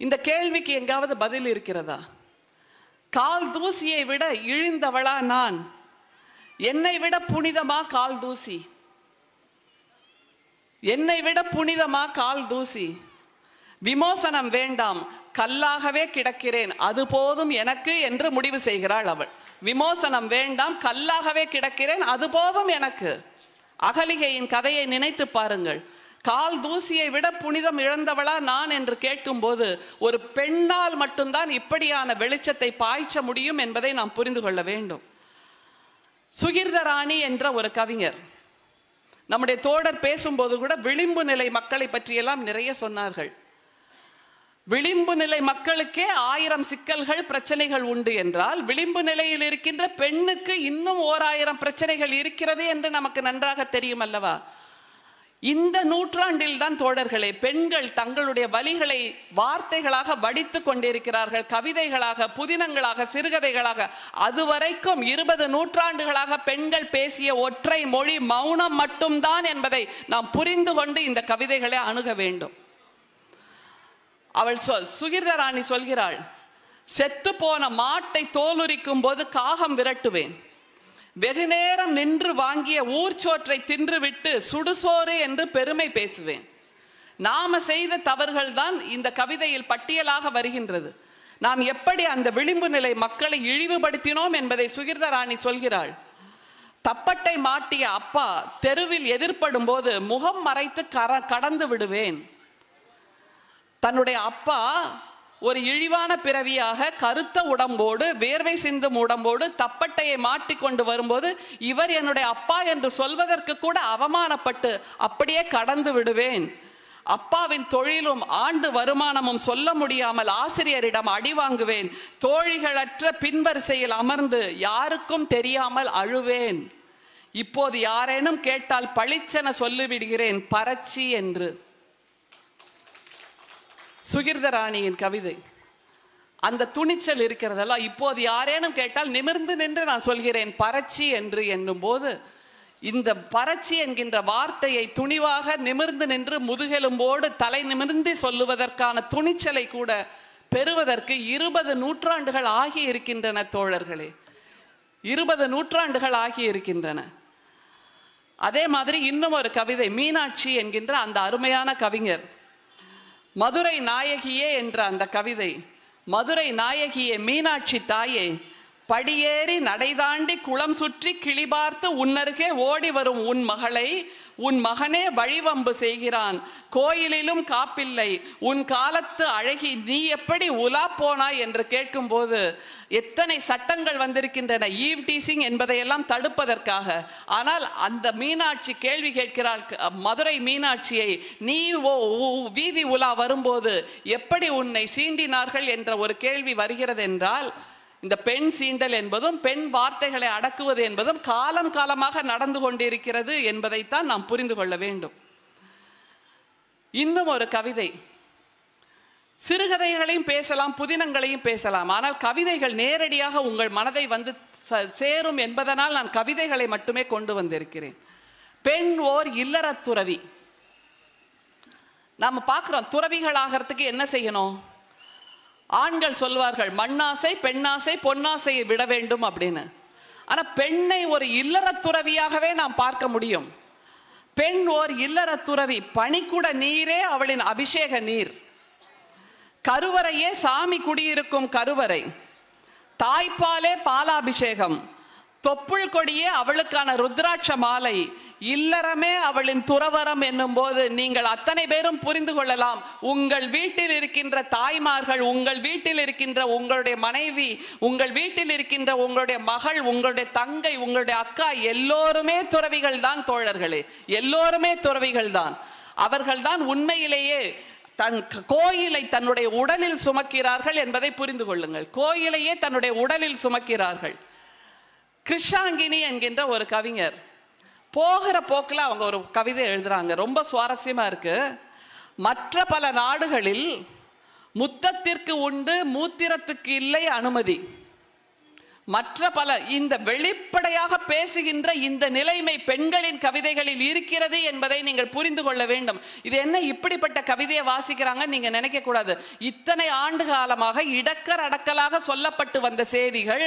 இந்த கேள்விக்கு எங்காவது பதில் இருக்கிறதா? கால் தூசியை விட இழிந்தவளா நான்? என்னை விட புனிதமா கால் தூசி? என்னை விட புனிதமா கால் தூசி? விமோசனம் வேண்டாம், கல்லாகவே கிடக்கிறேன், அது போதும் எனக்கு என்று முடிவு செய்கிறாள் அவள். விமோசனம் வேண்டாம், கல்லாகவே கிடக்கிறேன், அது போதும் எனக்கு. அகலிகையின் கதையை நினைத்து பாருங்கள். கால் தூசியை விட புனிதம் இழந்தவளா நான் என்று கேட்கும்போது ஒரு பெண்ணால் மட்டும்தான் இப்படியான வெளிச்சத்தை பாய்ச்ச முடியும் என்பதை நாம் புரிந்து கொள்ள வேண்டும். சுகிர்தராணி என்ற ஒரு கவிஞர், நம்முடைய தோழர் பேசும்போது கூட விளிம்பு நிலை மக்களை பற்றியெல்லாம் நிறைய சொன்னார்கள். விளிம்பு நிலை மக்களுக்கே 1000 சிக்கல்கள் பிரச்சனைகள் உண்டு என்றால் விளிம்பு நிலையில் இருக்கின்ற பெண்ணுக்கு இன்னும் 1000 பிரச்சனைகள் இருக்கிறது என்று நமக்கு நன்றாக தெரியும் அல்லவா? இந்த நூற்றாண்டில் தான் தோழர்களே பெண்கள் தங்களுடைய வலிகளை வார்த்தைகளாக வடித்து கொண்டிருக்கிறார்கள், கவிதைகளாக, புதினங்களாக, சிறுகதைகளாக. அதுவரைக்கும் 20 நூற்றாண்டுகளாக பெண்கள் பேசிய ஒற்றை மொழி மௌனம் மட்டும்தான் என்பதை நாம் புரிந்து கொண்டு இந்த கவிதைகளை அணுக வேண்டும். அவள் சுகிர்தராணி சொல்கிறாள், செத்து போன மாட்டை தோலுரிக்கும் போது காகம் விரட்டுவேன், வெகு நேரம் நின்று வாங்கிய ஊர்ச்சோற்றை தின்றுவிட்டு சுடுசோறு என்று பெருமை பேசுவேன். நாம செய்த தவறுகள் தான் இந்த கவிதையில் பட்டியலாக வருகின்றது. நாம் எப்படி அந்த விளிம்பு நிலை மக்களை இழிவுபடுத்தினோம் என்பதை சுகிர்தராணி சொல்கிறாள். தப்பட்டை மாட்டிய அப்பா தெருவில் எதிர்ப்படும் போது முகம் மறைத்து கடந்து விடுவேன். தன்னுடைய அப்பா ஒரு இழிவான பிறவியாக கருத்த உடம்போடு வேர்வை சிந்தும் உடம்போடு தப்பட்டையை மாட்டிக்கொண்டு வரும்போது இவர் என்னுடைய அப்பா என்று சொல்வதற்கு கூட அவமானப்பட்டு அப்படியே கடந்து விடுவேன். அப்பாவின் தொழிலும் ஆண்டு வருமானமும் சொல்ல முடியாமல் ஆசிரியரிடம் அடி வாங்குவேன். தோழிகளற்ற பின்வரிசையில் அமர்ந்து யாருக்கும் தெரியாமல் அழுவேன். இப்போது யாரேனும் கேட்டால் பளிச்சென சொல்லிவிடுகிறேன் பரட்சி என்று. சுகிர்தராணியின் கவிதை. அந்த துணிச்சல் இருக்கிறதல்ல. இப்போது யாரேனும் கேட்டால் நிமிர்ந்து நின்று நான் சொல்கிறேன் பரட்சி என்று என்னும் போது இந்த பரட்சி என்கின்ற வார்த்தையை துணிவாக நிமிர்ந்து நின்று முதுகெலும்போடு தலை நிமிர்ந்து சொல்லுவதற்கான துணிச்சலை கூட பெறுவதற்கு 20 நூற்றாண்டுகள் ஆகி இருக்கின்றன தோழர்களே. 20 நூற்றாண்டுகள் ஆகி இருக்கின்றன. அதே மாதிரி இன்னும் ஒரு கவிதை, மீனாட்சி என்கின்ற அந்த அருமையான கவிஞர். மதுரை நாயகியே என்ற அந்த கவிதை. மதுரை நாயகியே, மீனாட்சி தாயே, படியேறி நடைதாண்டி குளம் சுற்றி கிளி பார்த்து உன்னருகே ஓடி வரும் உன் மகளை உன் மகனே வழிவம்பு செய்கிறான், கோயிலிலும் காப்பில்லை, உன் காலத்து அழகி நீ எப்படி உலா போனாய் என்று கேட்கும் போது எத்தனை சட்டங்கள் வந்திருக்கின்றன ஈவ் டீசிங் என்பதையெல்லாம் தடுப்பதற்காக. ஆனால் அந்த மீனாட்சி கேள்வி கேட்கிறாள், மதுரை மீனாட்சியை, நீ வீதி உலா வரும்போது எப்படி உன்னை சீண்டினார்கள் என்ற ஒரு கேள்வி வருகிறது என்றால் இந்த பெண் சீண்டல் என்பதும் பெண் வார்த்தைகளை அடக்குவது என்பதும் காலம் காலமாக நடந்து கொண்டிருக்கிறது என்பதைத்தான் நாம் புரிந்து கொள்ள வேண்டும். இன்னும் ஒரு கவிதை. சிறுகதைகளையும் பேசலாம், புதினங்களையும் பேசலாம். ஆனால் கவிதைகள் நேரடியாக உங்கள் மனதை வந்து சேரும் என்பதனால் நான் கவிதைகளை மட்டுமே கொண்டு வந்திருக்கிறேன். பெண் ஓர் இல்லற துறவி. நாம பார்க்கிறோம், துறவிகள் ஆகிறதுக்கு என்ன செய்யணும்? ஆண்கள் சொல்வார்கள் மண்ணாசை பெண்ணாசை பொன்னாசையை விட வேண்டும் அப்படின்னு. ஆனா பெண்ணை ஒரு இல்லற துறவியாகவே நாம் பார்க்க முடியும். பெண் ஓர் இல்லற துறவி. பனிக்குட நீரே அவளின் அபிஷேக நீர். கருவறையே சாமி குடியிருக்கும் கருவறை. தாய்ப்பாலே பாலாபிஷேகம். தொப்புள் கொடியே அவளுக்கான ருத்ராட்ச மாலை. இல்லறமே அவளின் துறவரம் என்னும் போது நீங்கள் அத்தனை பேரும் புரிந்து கொள்ளலாம். உங்கள் வீட்டில் இருக்கின்ற தாய்மார்கள், உங்கள் வீட்டில் இருக்கின்ற உங்களுடைய மனைவி, உங்கள் வீட்டில் இருக்கின்ற உங்களுடைய மகள், உங்களுடைய தங்கை, உங்களுடைய அக்கா எல்லோருமே துறவிகள் தான் தோழர்களே. எல்லோருமே துறவிகள் தான். அவர்கள்தான் உண்மையிலேயே தன் கோயிலை தன்னுடைய உடலில் சுமக்கிறார்கள் என்பதை புரிந்து கொள்ளுங்கள். கோயிலையே தன்னுடைய உடலில் சுமக்கிறார்கள். கிருஷாங்கினி என்கின்ற ஒரு கவிஞர் போகிற போக்கில் அவங்க ஒரு கவிதை எழுதுறாங்க, ரொம்ப சுவாரஸ்யமா இருக்கு. மற்ற பல நாடுகளில் முத்தத்திற்கு உண்டு மூத்திரத்துக்கு இல்லை அனுமதி. மற்ற பல இந்த வெளிப்படையாக பேசுகின்ற இந்த நிலைமை பெண்களின் கவிதைகளில் இருக்கிறது என்பதை நீங்கள் புரிந்து கொள்ள வேண்டும். இது என்ன இப்படிப்பட்ட கவிதையை வாசிக்கிறாங்க நீங்க நினைக்க கூடாது. இத்தனை ஆண்டு காலமாக இடக்கர் அடக்கலாக சொல்லப்பட்டு வந்த செய்திகள்,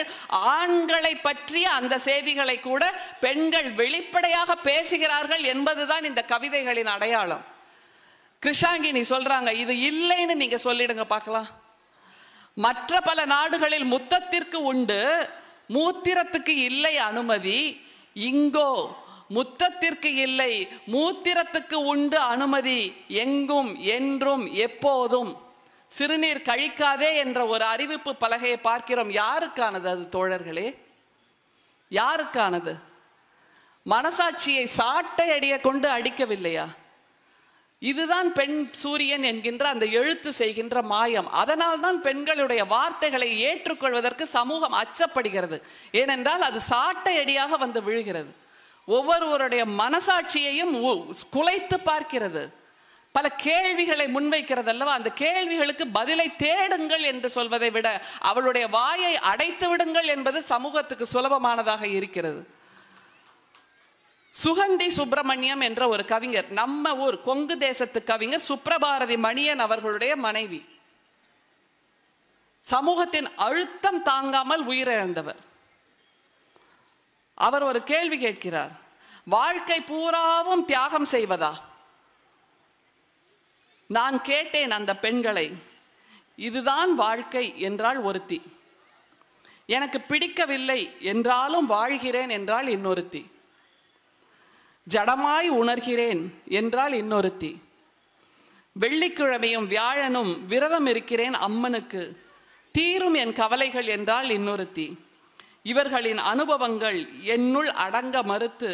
ஆண்களை பற்றிய அந்த செய்திகளை கூட பெண்கள் வெளிப்படையாக பேசுகிறார்கள் என்பதுதான் இந்த கவிதைகளின் அடையாளம். கிருஷாங்கினி சொல்றாங்க, இது இல்லைன்னு நீங்க சொல்லிடுங்க பார்க்கலாம். மற்ற பல நாடுகளில் முத்தத்திற்கு உண்டு மூத்திரத்துக்கு இல்லை அனுமதி. இங்கோ முத்தத்திற்கு இல்லை மூத்திரத்துக்கு உண்டு அனுமதி. எங்கும் என்றும் எப்போதும் சிறுநீர் கழிக்காதே என்ற ஒரு அறிவிப்பு பலகையை பார்க்கிறோம். யாருக்கானது அது தோழர்களே? யாருக்கானது? மனசாட்சியை சாட்டை அடிய கொண்டு அடிக்கவில்லையா? இதுதான் பெண் சூரியன் என்கின்ற அந்த எழுத்து செய்கின்ற மாயம். அதனால் தான் பெண்களுடைய வார்த்தைகளை ஏற்றுக்கொள்வதற்கு சமூகம் அச்சப்படுகிறது. ஏனென்றால் அது சாட்டை அடியாக வந்து விழுகிறது. ஒவ்வொருவருடைய மனசாட்சியையும் குலைத்து பார்க்கிறது. பல கேள்விகளை முன்வைக்கிறது அல்லவா? அந்த கேள்விகளுக்கு பதிலை தேடுங்கள் என்று சொல்வதை விட அவளுடைய வாயை அடைத்து விடுங்கள் என்பது சமூகத்துக்கு சுலபமானதாக இருக்கிறது. சுகந்தி சுப்பிரமணியம் என்ற ஒரு கவிஞர், நம்ம ஊர் கொங்கு தேசத்து கவிஞர் சுப்ரபாரதி மணியன் அவர்களுடைய மனைவி. சமூகத்தின் அழுத்தம் தாங்காமல் உயிரிழந்தவர். அவர் ஒரு கேள்வி கேட்கிறார், வாழ்க்கை பூராவும் தியாகம் செய்வதா? நான் கேட்டேன் அந்த பெண்களை, இதுதான் வாழ்க்கை என்றால் ஒருத்தி, எனக்கு பிடிக்கவில்லை என்றாலும் வாழ்கிறேன் என்றால் இன்னொருத்தி, ஜடமாய் உணர்கிறேன் என்றால் இன்னொருத்தி, வெள்ளிக்கிழமையும் வியாழனும் விரதம் இருக்கிறேன் அம்மனுக்கு, தீரும் என் கவலைகள் என்றால் இன்னொருத்தி. இவர்களின் அனுபவங்கள் என்னுள் அடங்க மறுத்து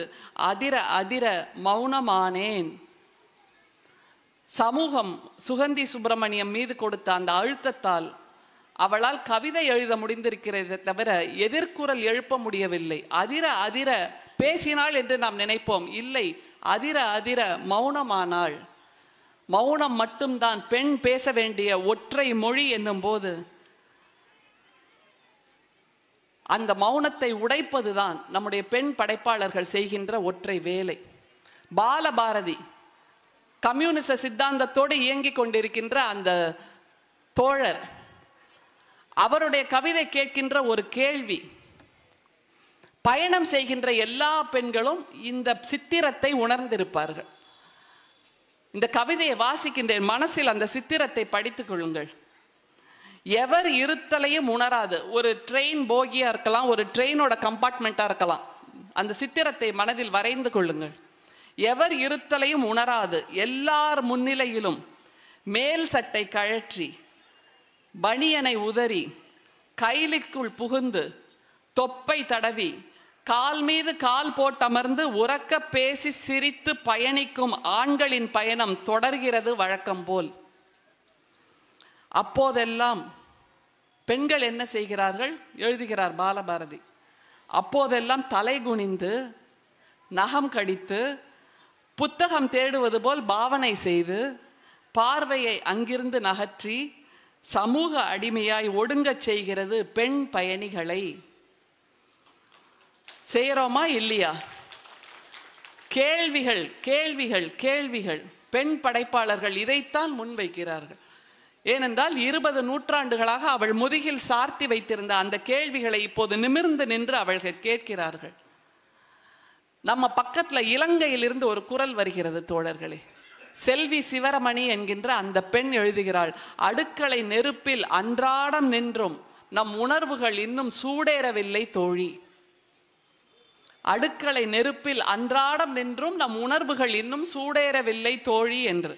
அதிர அதிர மௌனமானேன். சமூகம் சுகந்தி சுப்பிரமணியம் மீது கொடுத்த அந்த அழுத்தத்தால் அவளால் கவிதை எழுத முடிந்திருக்கிறதை தவிர எதிர்குரல் எழுப்ப முடியவில்லை. அதிர அதிர பேசினாள் என்று நாம் நினைப்போம். இல்லை, அதிர அதிர மௌனமானாள். மௌனம் மட்டும்தான் பெண் பேச வேண்டிய ஒற்றை மொழி என்னும் போது அந்த மௌனத்தை உடைப்பதுதான் நம்முடைய பெண் படைப்பாளர்கள் செய்கின்ற ஒற்றை வேலை. பாலபாரதி கம்யூனிச சித்தாந்தத்தோடு இயங்கிக் கொண்டிருக்கின்ற அந்த தோழர், அவருடைய கவிதை கேட்கின்ற ஒரு கேள்வி, பயணம் செய்கின்ற எல்லா பெண்களும் இந்த சித்திரத்தை உணர்ந்திருப்பார்கள். இந்த கவிதையை வாசிக்கின்ற மனசில் அந்த சித்திரத்தை படித்துக் கொள்ளுங்கள். எவர் இருத்தலையும் உணராது, ஒரு ட்ரெயின் போகியா இருக்கலாம், ஒரு ட்ரெயினோட கம்பார்ட்மெண்டா இருக்கலாம், அந்த சித்திரத்தை மனதில் வரைந்து கொள்ளுங்கள். எவர் இருத்தலையும் உணராது, எல்லார் முன்னிலையிலும் மேல் சட்டை கழற்றி பனியனை உதறி கைலிக்குள் புகுந்து தொப்பை தடவி கால் மீது கால் போட்டமர்ந்து உறக்க பேசி சிரித்து பயணிக்கும் ஆண்களின் பயணம் தொடர்கிறது வழக்கம் போல். அப்போதெல்லாம் பெண்கள் என்ன செய்கிறார்கள்? எழுதுகிறார் பாலபாரதி. அப்போதெல்லாம் தலை குனிந்து நகம் கடித்து புத்தகம் தேடுவது போல் பாவனை செய்து பார்வையை அங்கிருந்து நகற்றி சமூக அடிமையாய் ஒடுங்கச் செய்கிறது பெண் பயணிகளை. செய்கிறோமா இல்லையா? கேள்விகள் கேள்விகள் கேள்விகள். பெண் படைப்பாளர்கள் இதைத்தான் முன்வைக்கிறார்கள். ஏனென்றால் 20 நூற்றாண்டுகளாக அவள் முதுகில் சார்த்தி வைத்திருந்த அந்த கேள்விகளை இப்போது நிமிர்ந்து நின்று அவர்கள் கேட்கிறார்கள். நம்ம பக்கத்துல இலங்கையிலிருந்து ஒரு குரல் வருகிறது தோழர்களே. செல்வி சிவரமணி என்கின்ற அந்த பெண் எழுதுகிறாள், அடுக்களை நெருப்பில் அன்றாடம் நின்றும் நம் உணர்வுகள் இன்னும் சூடேறவில்லை தோழி. அடுக்களை நெருப்பில் அன்றாடம் நின்றும் நம் உணர்வுகள் இன்னும் சூடேறவில்லை தோழி என்று.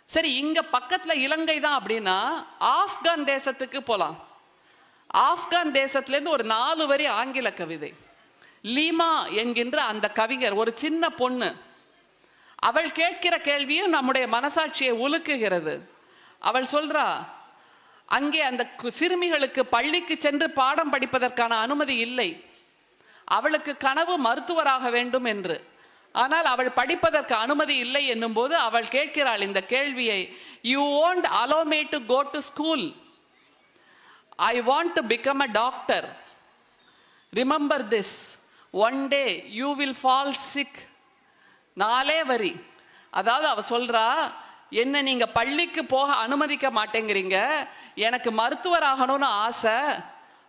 சரி, இங்க பக்கத்துல இலங்கை தான் அப்படின்னா ஆப்கான் தேசத்துக்கு போலாம். ஆப்கான் தேசத்திலேருந்து ஒரு 4 வரி ஆங்கில கவிதை. லீமா என்கின்ற அந்த கவிஞர், ஒரு சின்ன பொண்ணு, அவள் கேட்கிற கேள்வியும் நம்முடைய மனசாட்சியை உலுக்குகிறது. அவள் சொல்றா, அங்கே அந்த சிறுமிகளுக்கு பள்ளிக்கு சென்று பாடம் படிப்பதற்கான அனுமதி இல்லை. அவளுக்கு கனவு மருத்துவராக வேண்டும் என்று. ஆனால் அவள் படிப்பதற்கு அனுமதி இல்லை என்னும் போது அவள் கேட்கிறாள் இந்த கேள்வியை, you won't allow me to go to school. I want to become a doctor. Remember this. One day you will fall sick. 4 வரி. அதாவது அவ சொல்றா, என்ன நீங்க பள்ளிக்கு போக அனுமதிக்க மாட்டேங்கிறீங்க, எனக்கு மருத்துவராகணும்னு ஆசை.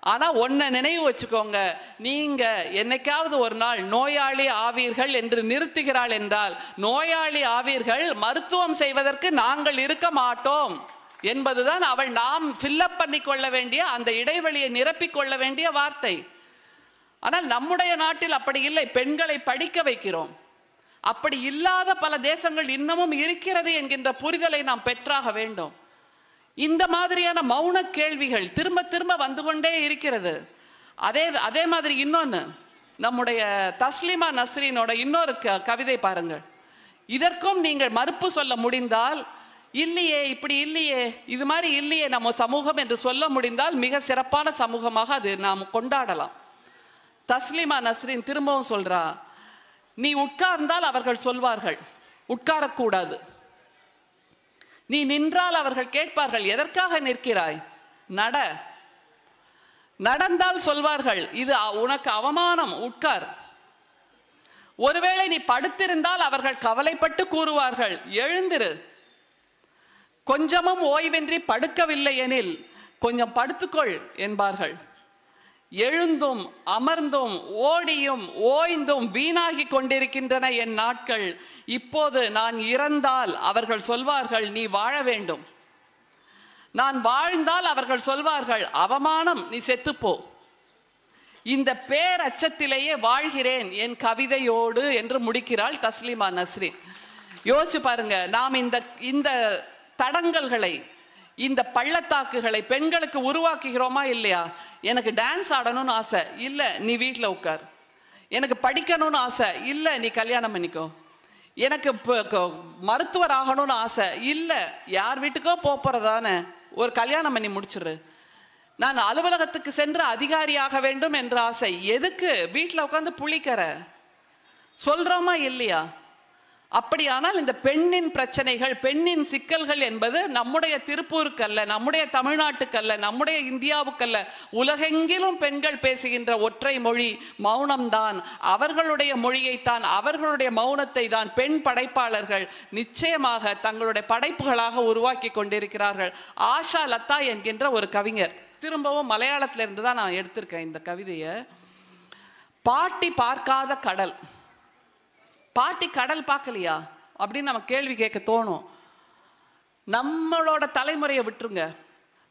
ஆனா ஒன்ன நினைவு வச்சுக்கோங்க, நீங்க என்னைக்காவது ஒரு நாள் நோயாளி ஆவீர்கள் என்று நிறுத்துகிறாள் என்றால், நோயாளி ஆவீர்கள், மருத்துவம் செய்வதற்கு நாங்கள் இருக்க மாட்டோம் என்பதுதான் அவள் நாம் ஃபில்லப் பண்ணி கொள்ள வேண்டிய, அந்த இடைவெளியை நிரப்பிக் கொள்ள வேண்டிய வார்த்தை. ஆனால் நம்முடைய நாட்டில் அப்படி இல்லை. பெண்களை படிக்க வைக்கிறோம். அப்படி இல்லாத பல தேசங்கள் இன்னமும் இருக்கிறது என்கின்ற புரிதலை நாம் பெற்றாக வேண்டும். இந்த மாதிரியான மௌன கேள்விகள் திரும்ப திரும்ப வந்து கொண்டே இருக்கிறது. அதே மாதிரி இன்னொன்று, நம்முடைய தஸ்லிமா நஸ்ரீனோட இன்னொரு கவிதை பாருங்கள். இதற்கும் நீங்கள் மறுப்பு சொல்ல முடிந்தால், இல்லையே இப்படி இல்லையே, இது மாதிரி இல்லையே நம்ம சமூகம் என்று சொல்ல முடிந்தால் மிக சிறப்பான சமூகமாக அது நாம் கொண்டாடலாம். தஸ்லிமா நஸ்ரீன் திரும்பவும் சொல்றா, நீ உட்கார்ந்தால் அவர்கள் சொல்வார்கள் உட்காரக்கூடாது, நீ நின்றால் அவர்கள் கேட்பார்கள் எதற்காக நிற்கிறாய், நடந்தால் சொல்வார்கள் இது உனக்கு அவமானம், உட்கார். ஒருவேளை நீ படுத்திருந்தால் அவர்கள் கவலைப்பட்டு கூறுவார்கள் எழுந்திரு. கொஞ்சமும் ஓய்வின்றி படுக்கவில்லை எனில் கொஞ்சம் படுத்துக்கொள் என்பார்கள். எழுந்தும் அமர்ந்தும் ஓடியும் ஓய்ந்தும் வீணாகி கொண்டிருக்கின்றன என் நாட்கள். இப்போது நான் இறந்தால் அவர்கள் சொல்வார்கள் நீ வாழ வேண்டும், நான் வாழ்ந்தால் அவர்கள் சொல்வார்கள் அவமானம், நீ செத்துப்போ. இந்த பேரச்சத்திலேயே வாழ்கிறேன் என் கவிதையோடு என்று முடிக்கிறாள் தஸ்லிமா நஸ்ரீன். யோசிச்சு பாருங்க, நாம் இந்த தடங்கல்களை, இந்த பள்ளத்தாக்குகளை பெண்களுக்கு உருவாக்குகிறோமா இல்லையா? எனக்கு டான்ஸ் ஆடணும்னு ஆசை, இல்லை நீ வீட்டில் உட்கார். எனக்கு படிக்கணும்னு ஆசை, இல்லை நீ கல்யாணம் பண்ணிக்கோ. எனக்கு மருத்துவர் ஆகணும்னு ஆசை, இல்லை யார் வீட்டுக்கோ போறதானே, ஒரு கல்யாணம் பண்ணி முடிச்சிரு. நான் அலுவலகத்துக்கு சென்று அதிகாரியாக வேண்டும் என்ற ஆசை, எதுக்கு வீட்டில் உட்காந்து புளிக்கிற சொல்றோமா இல்லையா? அப்படியானால் இந்த பெண்ணின் பிரச்சனைகள், பெண்ணின் சிக்கல்கள் என்பது நம்முடைய திருப்பூருக்கல்ல, நம்முடைய தமிழ்நாட்டுக்கல்ல, நம்முடைய இந்தியாவுக்கல்ல, உலகெங்கிலும் பெண்கள் பேசுகின்ற ஒற்றை மொழி மௌனம்தான். அவர்களுடைய மொழியைத்தான், அவர்களுடைய மௌனத்தை தான் பெண் படைப்பாளர்கள் நிச்சயமாக தங்களுடைய படைப்புகளாக உருவாக்கி கொண்டிருக்கிறார்கள். ஆஷா லதா என்கின்ற ஒரு கவிஞர், திரும்பவும் மலையாளத்திலிருந்து தான் நான் எடுத்திருக்கேன் இந்த கவிதையை. பாட்டி பார்க்காத கடல். பாட்டி கடல் பார்க்கலையா அப்படின்னு நம்ம கேள்வி கேட்க தோணும். நம்மளோட தலைமுறையை விட்டுருங்க,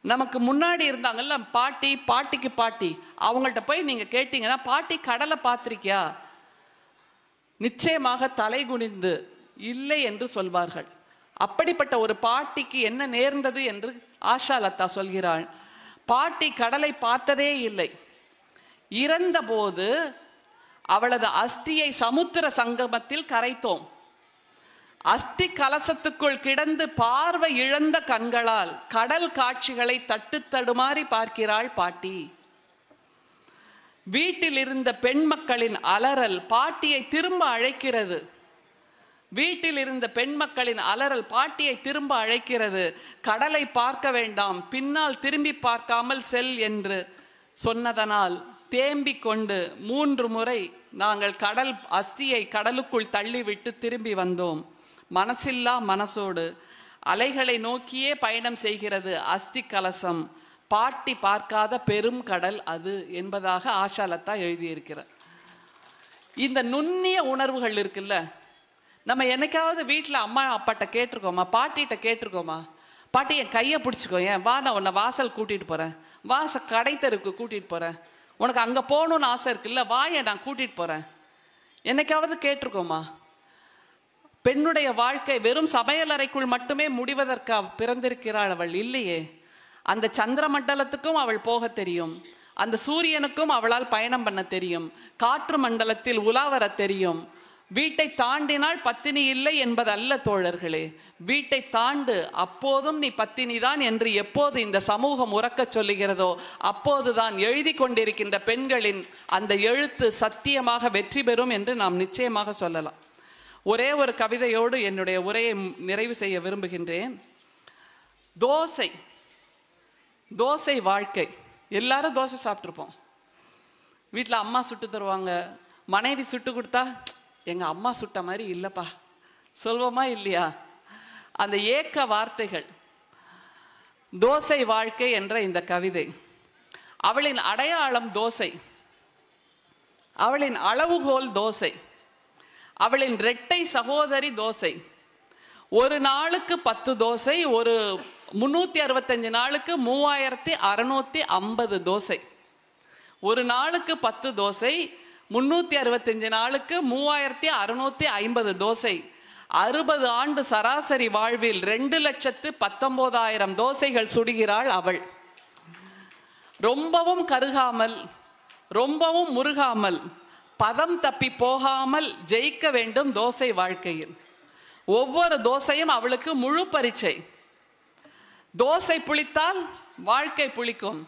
நமக்கு முன்னாடி இருந்தாங்கல்ல பாட்டி, பாட்டிக்கு பாட்டி, அவங்கள்ட்ட போய் நீங்க கேட்டீங்கன்னா பாட்டி கடலை பார்த்திருக்கியா, நிச்சயமாக தலை குனிந்து இல்லை என்று சொல்வார்கள். அப்படிப்பட்ட ஒரு பாட்டிக்கு என்ன நேர்ந்தது என்று ஆஷா லதா சொல்கிறாள். பாட்டி கடலை பார்த்ததே இல்லை. இறந்தபோது அவளது அஸ்தியை சமுத்திர சங்கமத்தில் கரைத்தோம். அஸ்தி கலசத்துக்குள் கிடந்து பார்வை இழந்த கண்களால் கடல் காட்சிகளை தட்டு தடுமாறி பார்க்கிறாள் பாட்டி. வீட்டில் இருந்த பெண் மக்களின் அலறல் பாட்டியை திரும்ப அழைக்கிறது. வீட்டில் இருந்த பெண் மக்களின் அலறல் பாட்டியை திரும்ப அழைக்கிறது. கடலை பார்க்க வேண்டாம், பின்னால் திரும்பி பார்க்காமல் செல் என்று சொன்னதனால் தேம்பிக் கொண்டு 3 முறை நாங்கள் கடல் அஸ்தியை கடலுக்குள் தள்ளிவிட்டு திரும்பி வந்தோம். மனசில்லா மனசோடு அலைகளை நோக்கியே பயணம் செய்கிறது அஸ்தி கலசம், பாட்டி பார்க்காத பெரும் கடல் அது என்பதாக ஆஷாலதா எழுதியிருக்கிறார். இந்த நுண்ணிய உணர்வுகள் இருக்குல்ல, நம்ம என்னைக்காவது வீட்டில் அம்மா அப்பாட்ட கேட்டிருக்கோமா, பாட்டிகிட்ட கேட்டிருக்கோமா, பாட்டி என் கையை பிடிச்சிக்கோ, ஏன் வா நான் உன்னை வாசல் கூட்டிகிட்டு போகிறேன், கடை தெருக்கு கூட்டிகிட்டு போகிறேன், உனக்கு அங்கே போகணுன்னு ஆசை இருக்குல்ல, வாயை நான் கூட்டிகிட்டு போகிறேன். என்னைக்காவது கேட்டிருக்கோமா? பெண்ணுடைய வாழ்க்கை வெறும் சமையலறைக்குள் மட்டுமே முடிவதற்கா பிறந்திருக்கிறாள் அவள்? இல்லையே. அந்த சந்திர மண்டலத்துக்கும் அவள் போக தெரியும், அந்த சூரியனுக்கும் அவளால் பயணம் பண்ண தெரியும், காற்று மண்டலத்தில் உலாவர தெரியும். வீட்டை தாண்டினால் பத்தினி இல்லை என்பது அல்ல தோழர்களே, வீட்டை தாண்டு, அப்போதும் நீ பத்தினிதான் என்று எப்போது இந்த சமூகம் உறக்க சொல்லுகிறதோ அப்போதுதான் எழுதி கொண்டிருக்கின்ற பெண்களின் அந்த எழுத்து சத்தியமாக வெற்றி பெறும் என்று நாம் நிச்சயமாக சொல்லலாம். ஒரே ஒரு கவிதையோடு என்னுடைய உரையை நிறைவு செய்ய விரும்புகின்றேன். தோசை வாழ்க்கை. எல்லாரும் தோசை சாப்பிட்ருப்போம். வீட்டில் அம்மா சுட்டு தருவாங்க, மனைவி சுட்டு கொடுத்தா எங்கள் அம்மா சுட்ட மாதிரி இல்லைப்பா சொல்வோமா இல்லையா? அந்த ஏக்க வார்த்தைகள். தோசை வாழ்க்கை என்ற இந்த கவிதை, அவளின் அடையாளம் தோசை, அவளின் அளவுகோல் தோசை, அவளின் இரட்டை சகோதரி தோசை. ஒரு நாளுக்கு 10 தோசை, ஒரு 365 நாளுக்கு 3650 தோசை. ஒரு நாளுக்கு 10 தோசை, 365 நாளுக்கு 3650 தோசை. 60 ஆண்டு சராசரி வாழ்வில் 2,19,000 தோசைகள் சுடுகிறாள் அவள். ரொம்பவும் கருகாமல், ரொம்பவும் முருகாமல், பதம் தப்பி போகாமல் ஜெயிக்க வேண்டும் தோசை வாழ்க்கையில். ஒவ்வொரு தோசையும் அவளுக்கு முழு பரீட்சை. தோசை புளித்தால் வாழ்க்கை புளிக்கும்,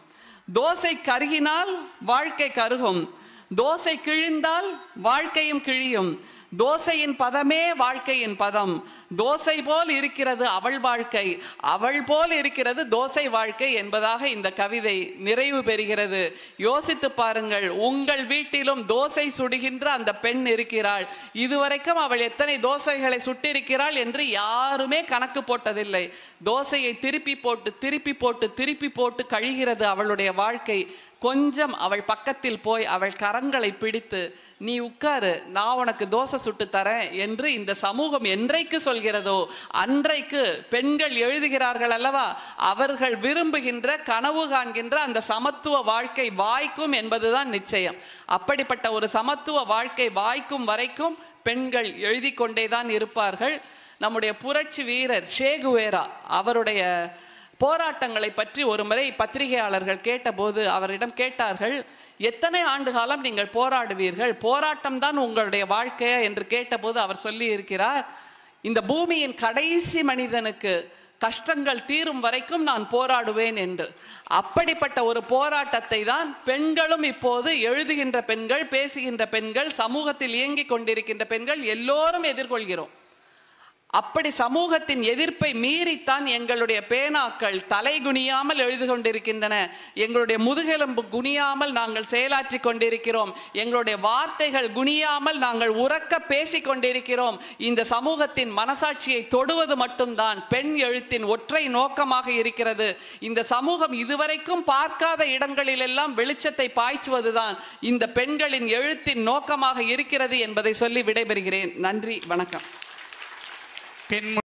தோசை கருகினால் வாழ்க்கை கருகும், தோசை கிழிந்தால் வாழ்க்கையும் கிழியும். தோசையின் பதமே வாழ்க்கையின் பதம். தோசை போல் இருக்கிறது அவள் வாழ்க்கை, அவள் போல் இருக்கிறது தோசை வாழ்க்கை என்பதாக இந்த கவிதை நிறைவு பெறுகிறது. யோசித்து பாருங்கள், உங்கள் வீட்டிலும் தோசை சுடுகின்ற அந்த பெண் இருக்கிறாள். இதுவரைக்கும் அவள் எத்தனை தோசைகளை சுட்டிருக்கிறாள் என்று யாருமே கணக்கு போட்டதில்லை. தோசையை திருப்பி போட்டு திருப்பி போட்டு திருப்பி போட்டு கழிகிறது அவளுடைய வாழ்க்கை. கொஞ்சம் அவள் பக்கத்தில் போய் அவள் கரங்களை பிடித்து, நீ உட்காரு, நான் உனக்கு தோசை சுட்டு தரேன் என்று இந்த சமூகம் என்றைக்கு சொல்கிறதோ அன்றைக்கு பெண்கள் எழுதுகிறார்கள் அல்லவா, அவர்கள் விரும்புகின்ற கனவு காண்கின்ற அந்த சமத்துவ வாழ்க்கை வாய்க்கும் என்பதுதான் நிச்சயம். அப்படிப்பட்ட ஒரு சமத்துவ வாழ்க்கை வாய்க்கும் வரைக்கும் பெண்கள் எழுதி கொண்டேதான் இருப்பார்கள். நம்முடைய புரட்சி வீரர் சேகுவேரா அவருடைய போராட்டங்களை பற்றி ஒரு முறை பத்திரிகையாளர்கள் கேட்டபோது அவரிடம் கேட்டார்கள், எத்தனை ஆண்டு காலம் நீங்கள் போராடுவீர்கள், போராட்டம் தான் உங்களுடைய வாழ்க்கையா என்று கேட்டபோது அவர் சொல்லி இருக்கிறார், இந்த பூமியின் கடைசி மனிதனுக்கு கஷ்டங்கள் தீரும் வரைக்கும் நான் போராடுவேன் என்று. அப்படிப்பட்ட ஒரு போராட்டத்தை தான் பெண்களும் இப்போது எழுதுகின்ற பெண்கள், பேசுகின்ற பெண்கள், சமூகத்தில் இயங்கிக் கொண்டிருக்கின்ற பெண்கள் எல்லோரும் எதிர்கொள்கிறோம். அப்படி சமூகத்தின் எதிர்ப்பை மீறித்தான் எங்களுடைய பேனாக்கள் தலை குனியாமல் எழுதி கொண்டிருக்கின்றன, எங்களுடைய முதுகெலும்பு குனியாமல் நாங்கள் செயலாற்றி கொண்டிருக்கிறோம், எங்களுடைய வார்த்தைகள் குனியாமல் நாங்கள் உரக்க பேசி கொண்டிருக்கிறோம். இந்த சமூகத்தின் மனசாட்சியை தொடுவது மட்டும்தான் பெண் எழுத்தின் ஒற்றை நோக்கமாக இருக்கிறது. இந்த சமூகம் இதுவரைக்கும் பார்க்காத இடங்களிலெல்லாம் வெளிச்சத்தை பாய்ச்சுவதுதான் இந்த பெண்களின் எழுத்தின் நோக்கமாக இருக்கிறது என்பதை சொல்லி விடைபெறுகிறேன். நன்றி, வணக்கம்.